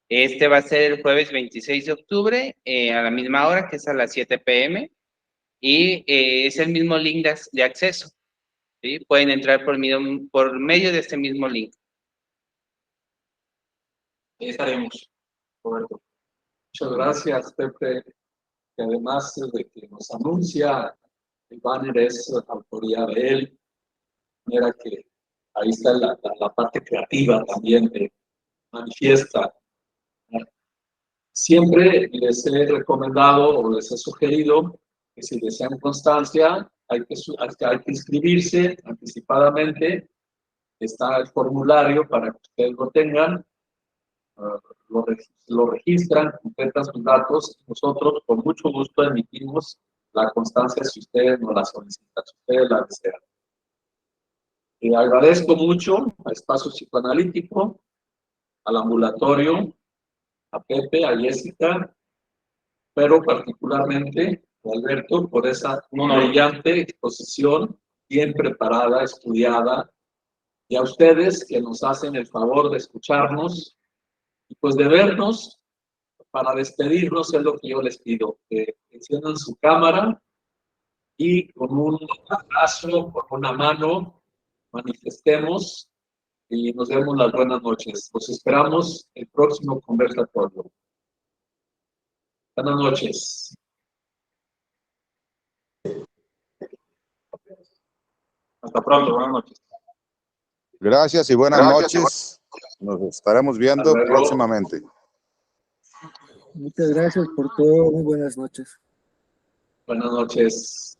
Este va a ser el jueves 26 de octubre a la misma hora, que es a las 7 p.m. Y es el mismo link de acceso. ¿Sí? Pueden entrar por medio de este mismo link. Ahí estaremos, Roberto. Muchas gracias, Pepe, que además de que nos anuncia el banner es autoría de él, de manera que ahí está la parte creativa también de manifiesta. Siempre les he recomendado o les he sugerido que si desean constancia, hay que inscribirse anticipadamente. Está el formulario para que ustedes lo tengan, lo registran, completan sus datos y nosotros con mucho gusto emitimos la constancia si ustedes nos la solicitan, si ustedes la desean. Agradezco mucho a Espacio Psicoanalítico, al ambulatorio, a Pepe, a Jessica, pero particularmente a Alberto por esa brillante exposición, bien preparada, estudiada, y a ustedes que nos hacen el favor de escucharnos y pues de vernos. Para despedirnos es lo que yo les pido, que enciendan su cámara y con un abrazo, con una mano, manifestemos y nos demos las buenas noches. Los esperamos el próximo conversatorio. Buenas noches. Hasta pronto, buenas noches. Gracias y buenas noches. Nos estaremos viendo próximamente. Muchas gracias por todo. Muy buenas noches. Buenas noches.